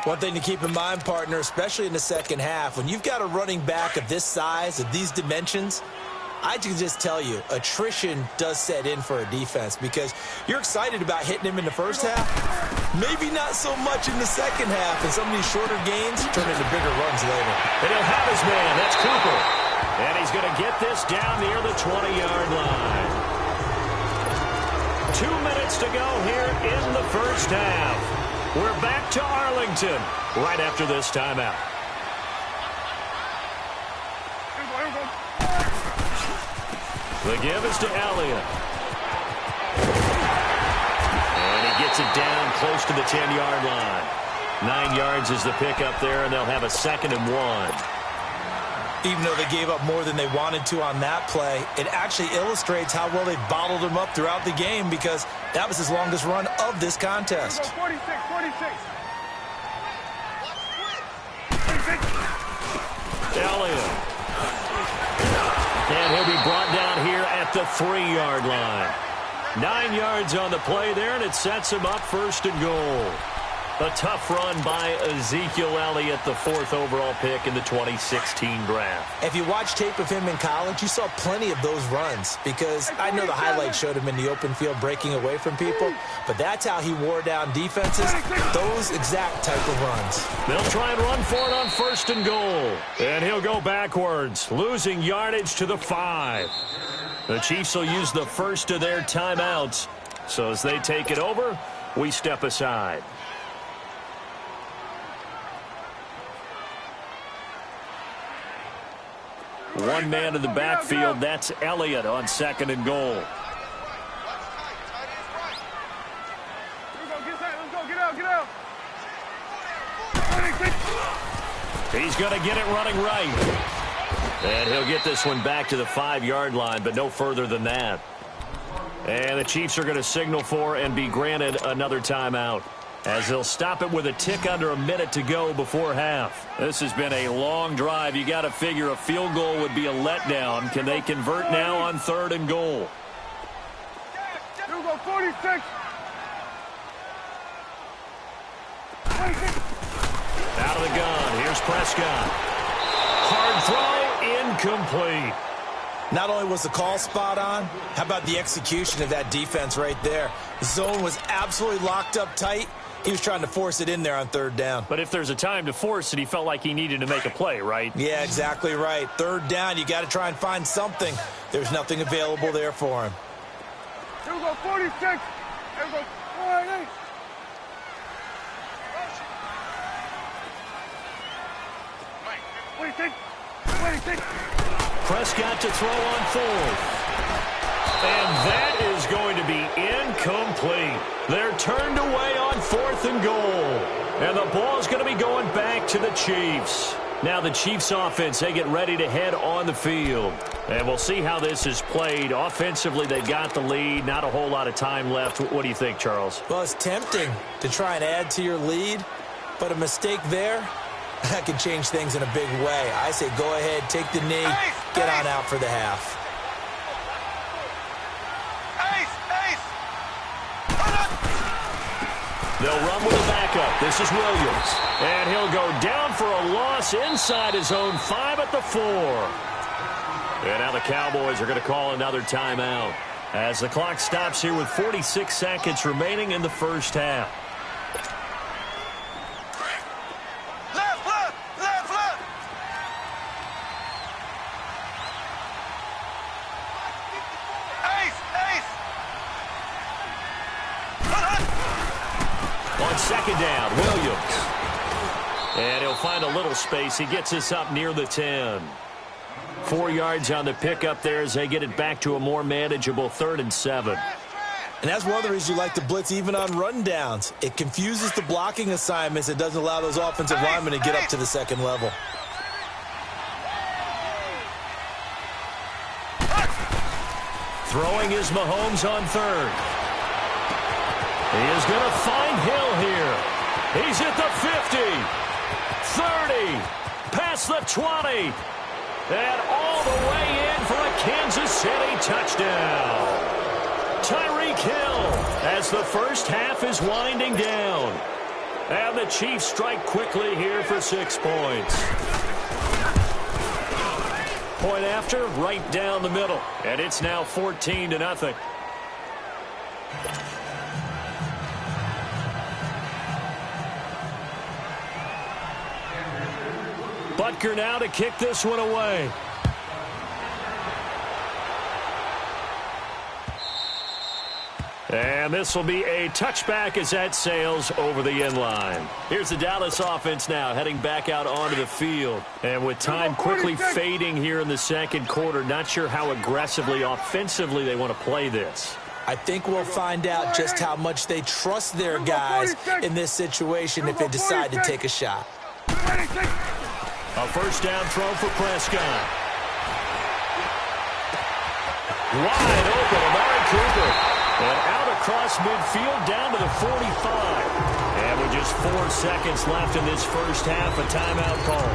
One thing to keep in mind, partner, especially in the second half, when you've got a running back of this size, of these dimensions, I can just tell you, attrition does set in for a defense because you're excited about hitting him in the first half. Maybe not so much in the second half, and some of these shorter gains turn into bigger runs later. And he'll have his man. That's Cooper. And he's going to get this down near the 20-yard line. 2 minutes to go here in the first half. We're back to Arlington right after this timeout. The give is to Elliott. And he gets it down close to the 10-yard line. 9 yards is the pickup there, and they'll have a 2nd and 1. Even though they gave up more than they wanted to on that play, it actually illustrates how well they bottled him up throughout the game because that was his longest run of this contest. 46. Elliott. And he'll be brought down here at the 3-yard line. 9 yards on the play there, and it sets him up 1st and goal. A tough run by Ezekiel Elliott, the 4th overall pick in the 2016 draft. If you watch tape of him in college, you saw plenty of those runs because I know the highlights showed him in the open field breaking away from people, but that's how he wore down defenses, those exact type of runs. They'll try and run for it on 1st and goal. And he'll go backwards, losing yardage to the 5. The Chiefs will use the first of their timeouts. So as they take it over, we step aside. One man in the backfield. That's Elliott on 2nd and goal. Let's go, get out. He's going to get it running right. And he'll get this one back to the 5-yard line, but no further than that. And the Chiefs are going to signal for and be granted another timeout, as they'll stop it with a tick under a minute to go before half. This has been a long drive. You got to figure a field goal would be a letdown. Can they convert now on 3rd and goal? Here we go, 46. Out of the gun. Here's Prescott. Hard throw, incomplete. Not only was the call spot on, how about the execution of that defense right there? The zone was absolutely locked up tight. He was trying to force it in there on 3rd down. But if there's a time to force it, he felt like he needed to make a play, right? Yeah, exactly right. 3rd down, you got to try and find something. There's nothing available there for him. Here we go, 46. Here we go, 48. Prescott to throw on fourth. And that is going to be incomplete. They're turned away on 4th and goal. And the ball's going to be going back to the Chiefs. Now the Chiefs offense, they get ready to head on the field. And we'll see how this is played. Offensively, they got the lead. Not a whole lot of time left. What do you think, Charles? Well, it's tempting to try and add to your lead, but a mistake there, that can change things in a big way. I say go ahead, take the knee, get on out for the half. They'll run with a backup. This is Williams. And he'll go down for a loss inside his own 5 at the 4. And now the Cowboys are going to call another timeout as the clock stops here with 46 seconds remaining in the first half. On second down, Williams. And he'll find a little space. He gets us up near the 10. 4 yards on the pickup there as they get it back to a more manageable 3rd and 7. And that's one of the reasons you like to blitz even on rundowns. It confuses the blocking assignments. It doesn't allow those offensive linemen to get up to the second level. Throwing is Mahomes on 3rd. He is going to find Hill here. He's at the 50, 30, past the 20, and all the way in for a Kansas City touchdown. Tyreek Hill as the first half is winding down. And the Chiefs strike quickly here for 6 points. Point after, right down the middle. And it's now 14-0. Butker now to kick this one away. And this will be a touchback as that sails over the end line. Here's the Dallas offense now heading back out onto the field. And with time quickly fading here in the second quarter, not sure how aggressively offensively they want to play this. I think we'll find out just how much they trust their guys in this situation if they decide to take a shot. A first down throw for Prescott. Wide open, Amari Cooper. And out across midfield down to the 45. And with just 4 seconds left in this first half, a timeout call.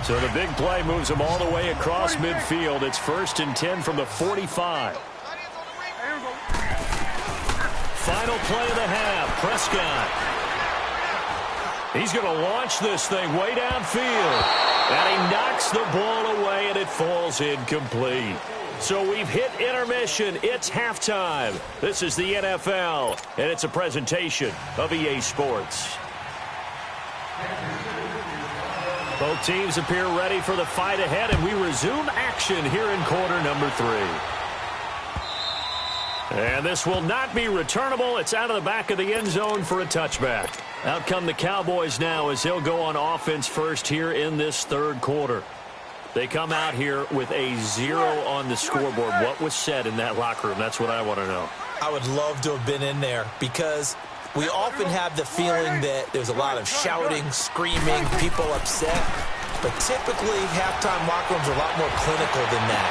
So the big play moves them all the way across midfield. It's 1st and 10 from the 45. Final play of the half, Prescott. He's going to launch this thing way downfield. And he knocks the ball away, and it falls incomplete. So we've hit intermission. It's halftime. This is the NFL, and it's a presentation of EA Sports. Both teams appear ready for the fight ahead, and we resume action here in quarter number 3. And this will not be returnable. It's out of the back of the end zone for a touchback. Out come the Cowboys now as they'll go on offense first here in this third quarter. They come out here with a 0 on the scoreboard. What was said in that locker room? That's what I want to know. I would love to have been in there because we often have the feeling that there's a lot of shouting, screaming, people upset. But typically, halftime locker rooms are a lot more clinical than that.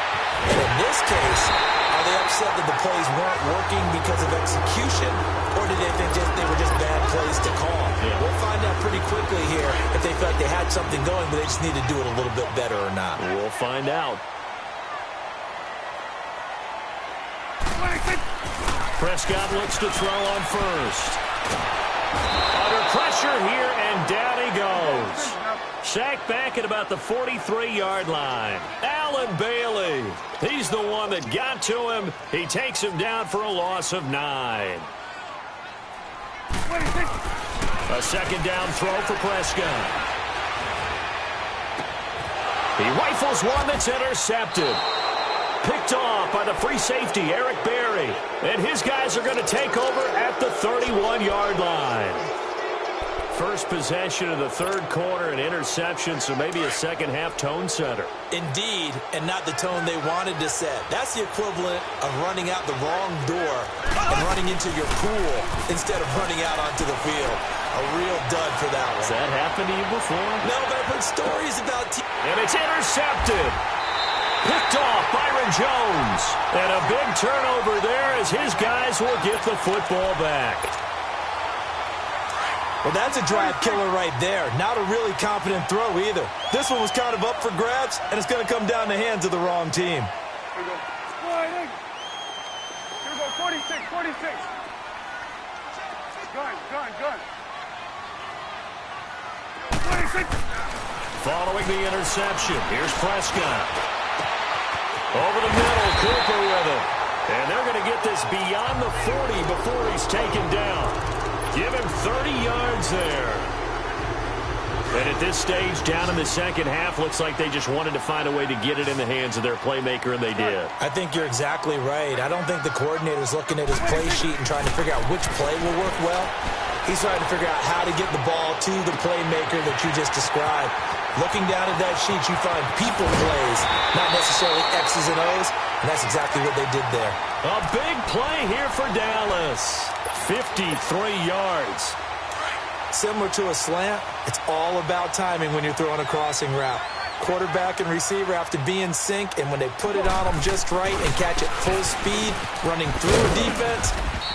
And in this case, are they upset that the plays weren't working because of execution, or did they think they were just bad plays to call? Yeah. We'll find out pretty quickly here if they felt like they had something going, but they just need to do it a little bit better or not. We'll find out. Prescott looks to throw on first. Under pressure here, and down he goes. Sacked back at about the 43-yard line. Allen Bailey. He's the one that got to him. He takes him down for a loss of 9. A second down throw for Prescott. He rifles one that's intercepted. Picked off by the free safety, Eric Berry. And his guys are going to take over at the 31-yard line. First possession of the third quarter, an interception, so maybe a second-half tone setter. Indeed, and not the tone they wanted to set. That's the equivalent of running out the wrong door and running into your pool instead of running out onto the field. A real dud for that one. Has that happened to you before? No, but I've heard stories about and it's intercepted. Picked off Byron Jones. And a big turnover there as his guys will get the football back. Well, that's a drive killer right there. Not a really confident throw either. This one was kind of up for grabs, and it's going to come down the hands of the wrong team. Here we go. Sliding. Here we go. 46, 46. Gun. 26. Following the interception, here's Prescott. Over the middle, Cooper with it. And they're going to get this beyond the 40 before he's taken down. Give him 30 yards there. And at this stage, down in the second half, looks like they just wanted to find a way to get it in the hands of their playmaker, and they did. I think you're exactly right. I don't think the coordinator's looking at his play sheet and trying to figure out which play will work well. He's trying to figure out how to get the ball to the playmaker that you just described. Looking down at that sheet, you find people plays, not necessarily X's and O's, and that's exactly what they did there. A big play here for Dallas. 53 yards. Similar to a slant, it's all about timing when you're throwing a crossing route. Quarterback and receiver have to be in sync, and when they put it on them just right and catch it full speed, running through a defense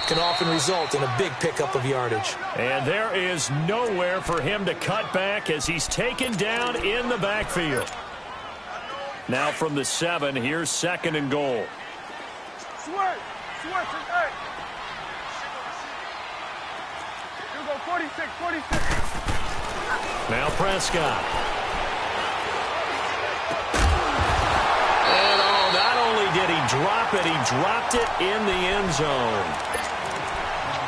can often result in a big pickup of yardage. And there is nowhere for him to cut back as he's taken down in the backfield. Now from the 7, here's 2nd and goal. Switch. Hey. Here we go. 46. Now Prescott. And not only did he drop it, he dropped it in the end zone.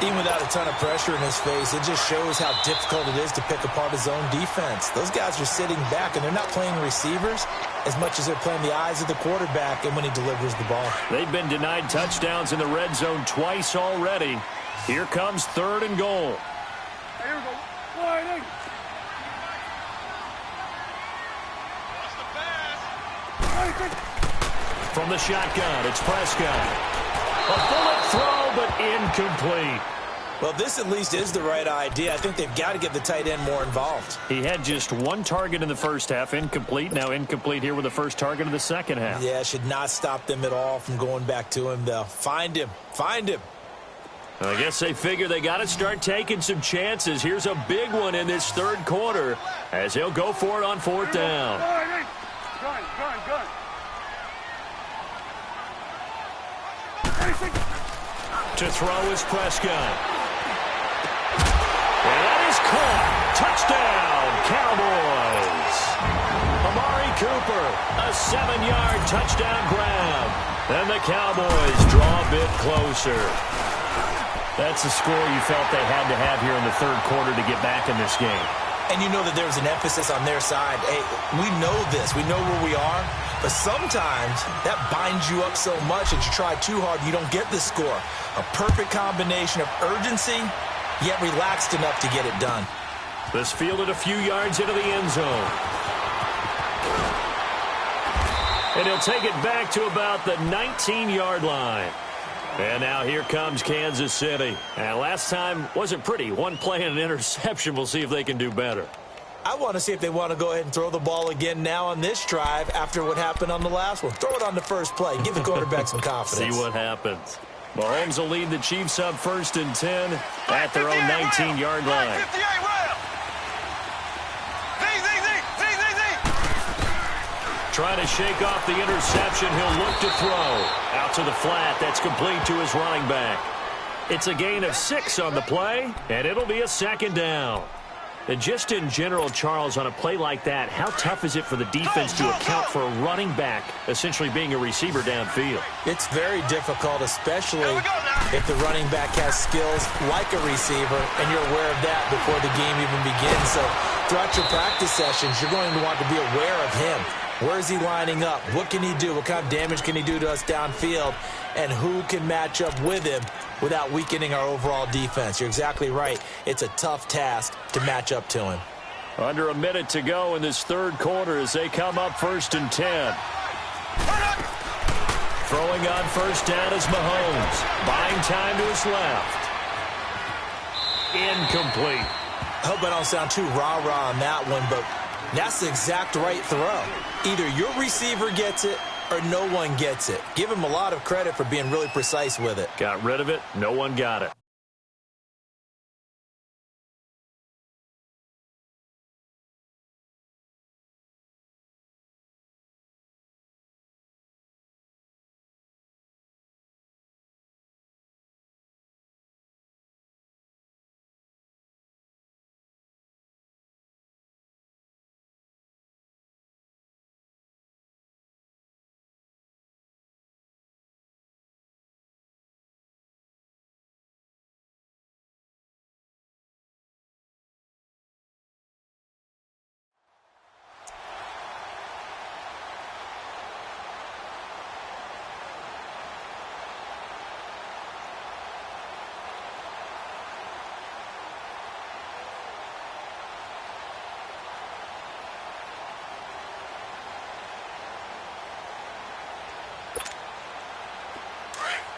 Even without a ton of pressure in his face, it just shows how difficult it is to pick apart his own defense. Those guys are sitting back, and they're not playing receivers as much as they're playing the eyes of the quarterback and when he delivers the ball. They've been denied touchdowns in the red zone twice already. Here comes 3rd and goal. Here we go. Sliding. From the shotgun, it's Prescott. A bullet throw, but incomplete. Well, this at least is the right idea. I think they've got to get the tight end more involved. He had just 1 target in the first half, incomplete. Now incomplete here with the first target of the second half. Yeah, should not stop them at all from going back to him, though. Find him. I guess they figure they got to start taking some chances. Here's a big one in this 3rd quarter as he'll go for it on 4th down. Gun. To throw is Prescott. And that is caught. Touchdown, Cowboys. Amari Cooper, a 7-yard touchdown grab. And the Cowboys draw a bit closer. That's the score you felt they had to have here in the 3rd quarter to get back in this game. And you know that there's an emphasis on their side. Hey, we know this. We know where we are. But sometimes that binds you up so much that you try too hard, you don't get the score. A perfect combination of urgency, yet relaxed enough to get it done. This fielded a few yards into the end zone. And he'll take it back to about the 19-yard line. And now here comes Kansas City. And last time wasn't pretty. 1 play and an interception. We'll see if they can do better. I want to see if they want to go ahead and throw the ball again now on this drive after what happened on the last one. Throw it on the first play. Give the quarterback some confidence. See what happens. Mahomes will lead the Chiefs up 1st and 10 at their own 19-yard line. Trying to shake off the interception. He'll look to throw. Out to the flat. That's complete to his running back. It's a gain of 6 on the play, and it'll be a 2nd down. And just in general, Charles, on a play like that, how tough is it for the defense to account for a running back essentially being a receiver downfield? It's very difficult, especially if the running back has skills like a receiver, and you're aware of that before the game even begins. So throughout your practice sessions, you're going to want to be aware of him. Where is he lining up? What can he do? What kind of damage can he do to us downfield? And who can match up with him without weakening our overall defense? You're exactly right. It's a tough task to match up to him. Under a minute to go in this third quarter as they come up 1st and 10. Throwing on first down is Mahomes. Buying time to his left. Incomplete. I hope I don't sound too rah-rah on that one, but that's the exact right throw. Either your receiver gets it or no one gets it. Give him a lot of credit for being really precise with it. Got rid of it. No one got it.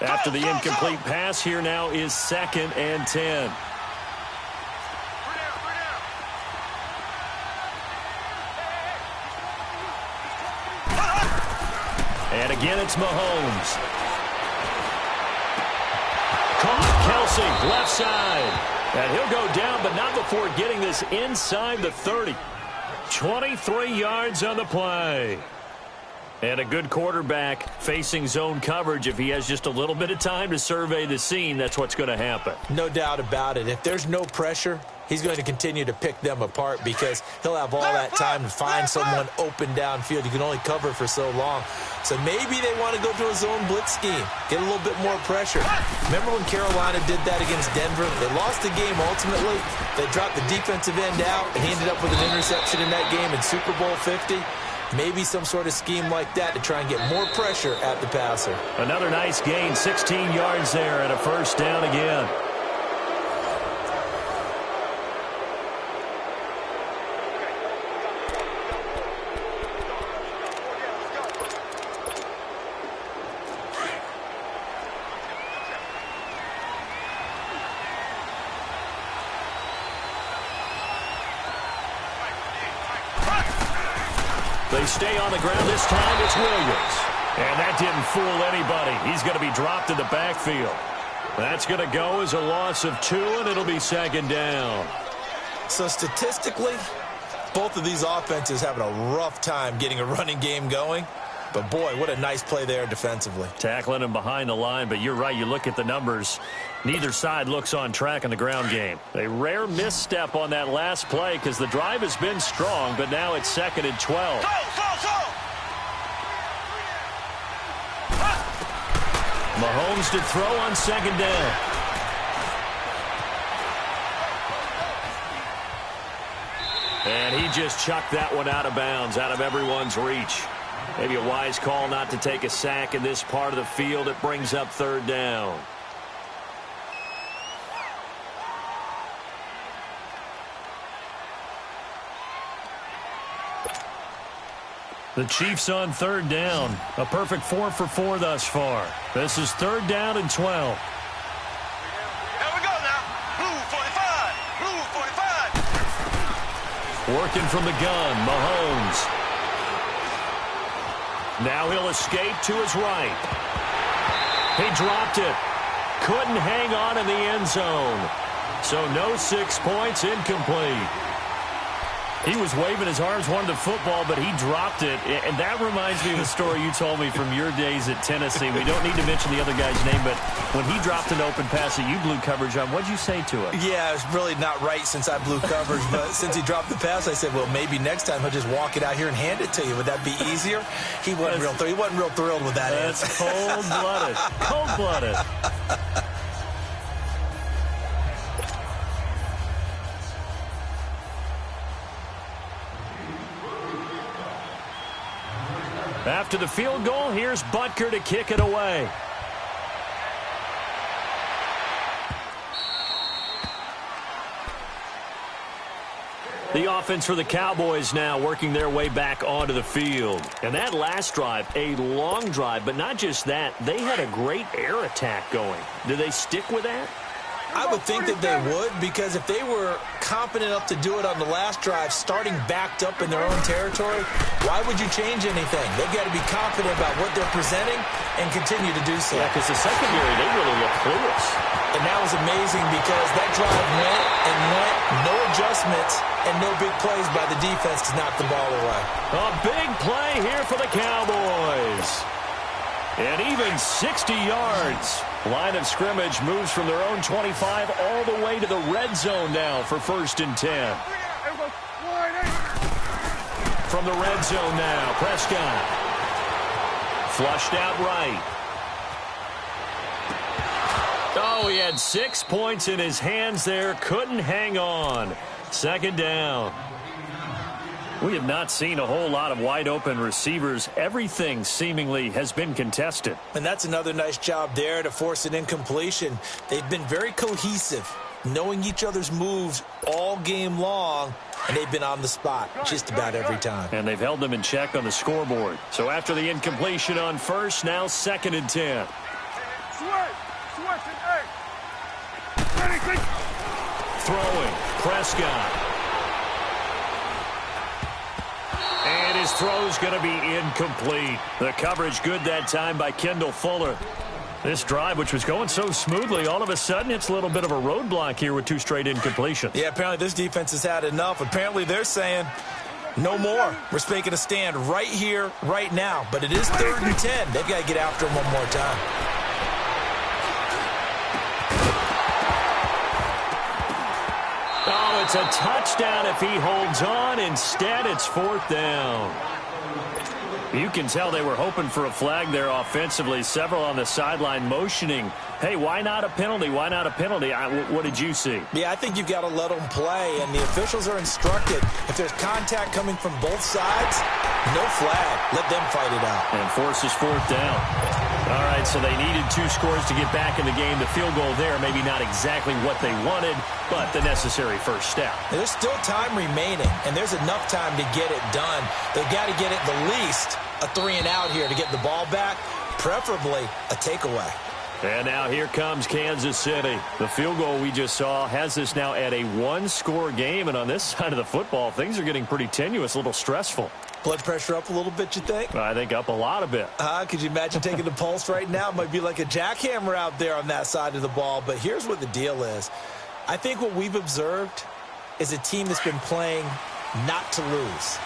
After the incomplete pass, here now is 2nd and 10. And again, it's Mahomes. Caught Kelsey, left side. And he'll go down, but not before getting this inside the 30. 23 yards on the play. And a good quarterback facing zone coverage. If he has just a little bit of time to survey the scene, that's what's going to happen. No doubt about it. If there's no pressure, he's going to continue to pick them apart because he'll have all that time to find someone open downfield. You can only cover for so long. So maybe they want to go to a zone blitz scheme, get a little bit more pressure. Remember when Carolina did that against Denver? They lost the game ultimately. They dropped the defensive end out, and he ended up with an interception in that game in Super Bowl 50. Maybe some sort of scheme like that to try and get more pressure at the passer. Another nice gain, 16 yards there, and a first down again. They stay on the ground this time. It's Williams. And that didn't fool anybody. He's going to be dropped in the backfield. That's going to go as a loss of 2, and it'll be 2nd down. So statistically, both of these offenses having a rough time getting a running game going. But, boy, what a nice play there defensively. Tackling him behind the line, but you're right. You look at the numbers. Neither side looks on track in the ground game. A rare misstep on that last play because the drive has been strong, but now it's 2nd and 12. Mahomes to throw on 2nd down. And he just chucked that one out of bounds, out of everyone's reach. Maybe a wise call not to take a sack in this part of the field. It brings up 3rd down. The Chiefs on 3rd down. A perfect 4 for 4 thus far. This is 3rd down and 12. Here we go now. Blue 45. Blue 45. Working from the gun, Mahomes. Now he'll escape to his right. He dropped it. Couldn't hang on in the end zone. So no 6 points, incomplete. He was waving his arms, wanted the football, but he dropped it. And that reminds me of the story you told me from your days at Tennessee. We don't need to mention the other guy's name, but when he dropped an open pass that you blew coverage on, what'd you say to him? Yeah, it's really not right since I blew coverage, but since he dropped the pass, I said, well, maybe next time he'll just walk it out here and hand it to you. Would that be easier? He wasn't real thrilled with that answer. That's cold-blooded. Cold-blooded. After the field goal, here's Butker to kick it away. The offense for the Cowboys now working their way back onto the field. And that last drive, a long drive, but not just that. They had a great air attack going. Do they stick with that? I would think that they would, because if they were competent enough to do it on the last drive, starting backed up in their own territory, why would you change anything? They've got to be confident about what they're presenting and continue to do so. Yeah, because the secondary, they really look clueless. And that was amazing because that drive went and went, no adjustments, and no big plays by the defense to knock the ball away. A big play here for the Cowboys. And even 60 yards. Line of scrimmage moves from their own 25 all the way to the red zone now for 1st and 10. From the red zone now, Prescott. Flushed out right. Oh, he had 6 points in his hands there. Couldn't hang on. 2nd down. We have not seen a whole lot of wide-open receivers. Everything seemingly has been contested. And that's another nice job there to force an incompletion. They've been very cohesive, knowing each other's moves all game long, and they've been on the spot just about every time. And they've held them in check on the scoreboard. So after the incompletion on 1st, now 2nd and 10. Throwing, Prescott. And his throw's going to be incomplete. The coverage good that time by Kendall Fuller. This drive, which was going so smoothly, all of a sudden it's a little bit of a roadblock here with 2 straight incompletions. Yeah, apparently this defense has had enough. Apparently they're saying no more. We're making a stand right here, right now. But it is 3rd and 10. They've got to get after him one more time. Oh, it's a touchdown if he holds on. Instead, it's 4th down. You can tell they were hoping for a flag there offensively. Several on the sideline motioning, hey, why not a penalty? Why not a penalty? What did you see? Yeah, I think you've got to let them play, and the officials are instructed. If there's contact coming from both sides, no flag. Let them fight it out. And forces 4th down. All right, so they needed 2 scores to get back in the game. The field goal there, maybe not exactly what they wanted, but the necessary first step. There's still time remaining, and there's enough time to get it done. They've got to get it the least a 3-and-out here to get the ball back, preferably a takeaway. And now here comes Kansas City. The field goal we just saw has this now at a 1-score game, and on this side of the football, things are getting pretty tenuous, a little stressful. Blood pressure up a little bit, you think? I think up a lot a bit. Could you imagine taking the pulse right now? It might be like a jackhammer out there on that side of the ball. But here's what the deal is. I think what we've observed is a team that's been playing not to lose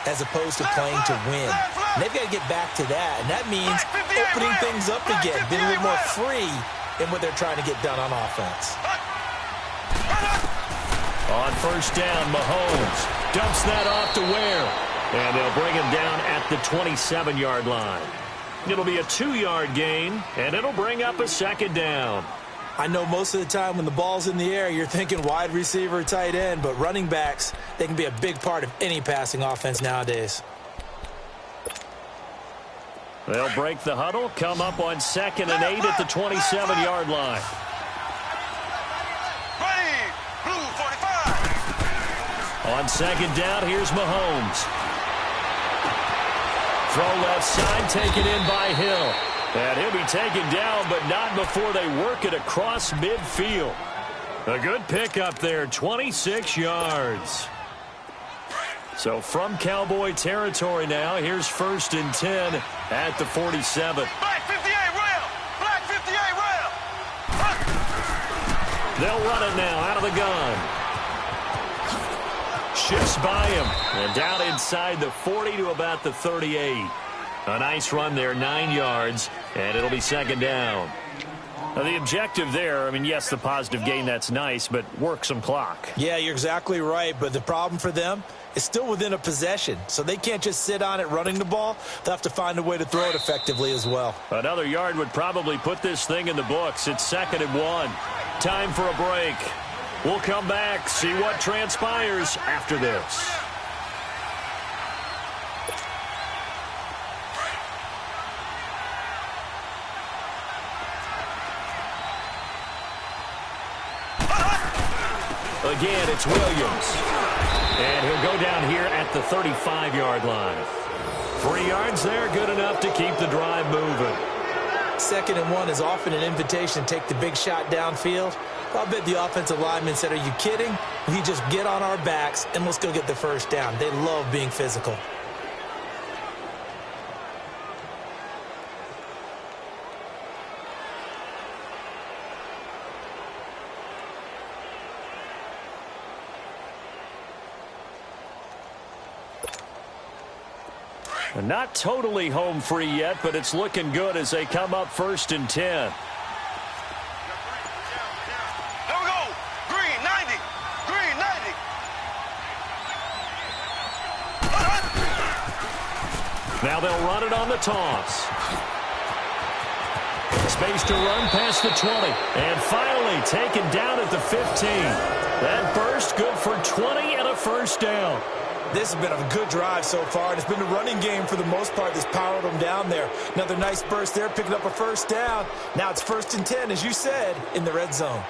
as opposed to playing to win. And they've got to get back to that. And that means opening things up again, being a little more free in what they're trying to get done on offense. On 1st down, Mahomes dumps that off to Ware. And they'll bring him down at the 27-yard line. It'll be a 2-yard gain, and it'll bring up a 2nd down. I know most of the time when the ball's in the air, you're thinking wide receiver, tight end, but running backs, they can be a big part of any passing offense nowadays. They'll break the huddle, come up on 2nd and 8 at the 27-yard line. On 2nd down, here's Mahomes. Throw left side, taken in by Hill. And he'll be taken down, but not before they work it across midfield. A good pickup there, 26 yards. So from Cowboy territory now, here's 1st and 10 at the 47. Black 58 rail! Black 58 rail! They'll run it now out of the gun. Shifts by him, and down inside the 40 to about the 38. A nice run there, 9 yards, and it'll be 2nd down. Now the objective there, I mean, yes, the positive gain, that's nice, but work some clock. Yeah, you're exactly right, but the problem for them is still within a possession, so they can't just sit on it running the ball. They'll have to find a way to throw it effectively as well. Another yard would probably put this thing in the books. It's 2nd and 1. Time for a break. We'll come back, see what transpires after this. Again, it's Williams. And he'll go down here at the 35-yard line. 3 yards there, good enough to keep the drive moving. 2nd and 1 is often an invitation to take the big shot downfield. I bet the offensive lineman said, are you kidding? We just get on our backs and let's go get the first down. They love being physical. Not totally home free yet, but it's looking good as they come up 1st and 10. There we go. Green, 90. Green, 90. Now they'll run it on the toss. Space to run past the 20. And finally taken down at the 15. That burst good for 20 and a first down. This has been a good drive so far, and it's been a running game for the most part that's powered them down there. Another nice burst there, picking up a first down. Now it's 1st and 10, as you said, in the red zone.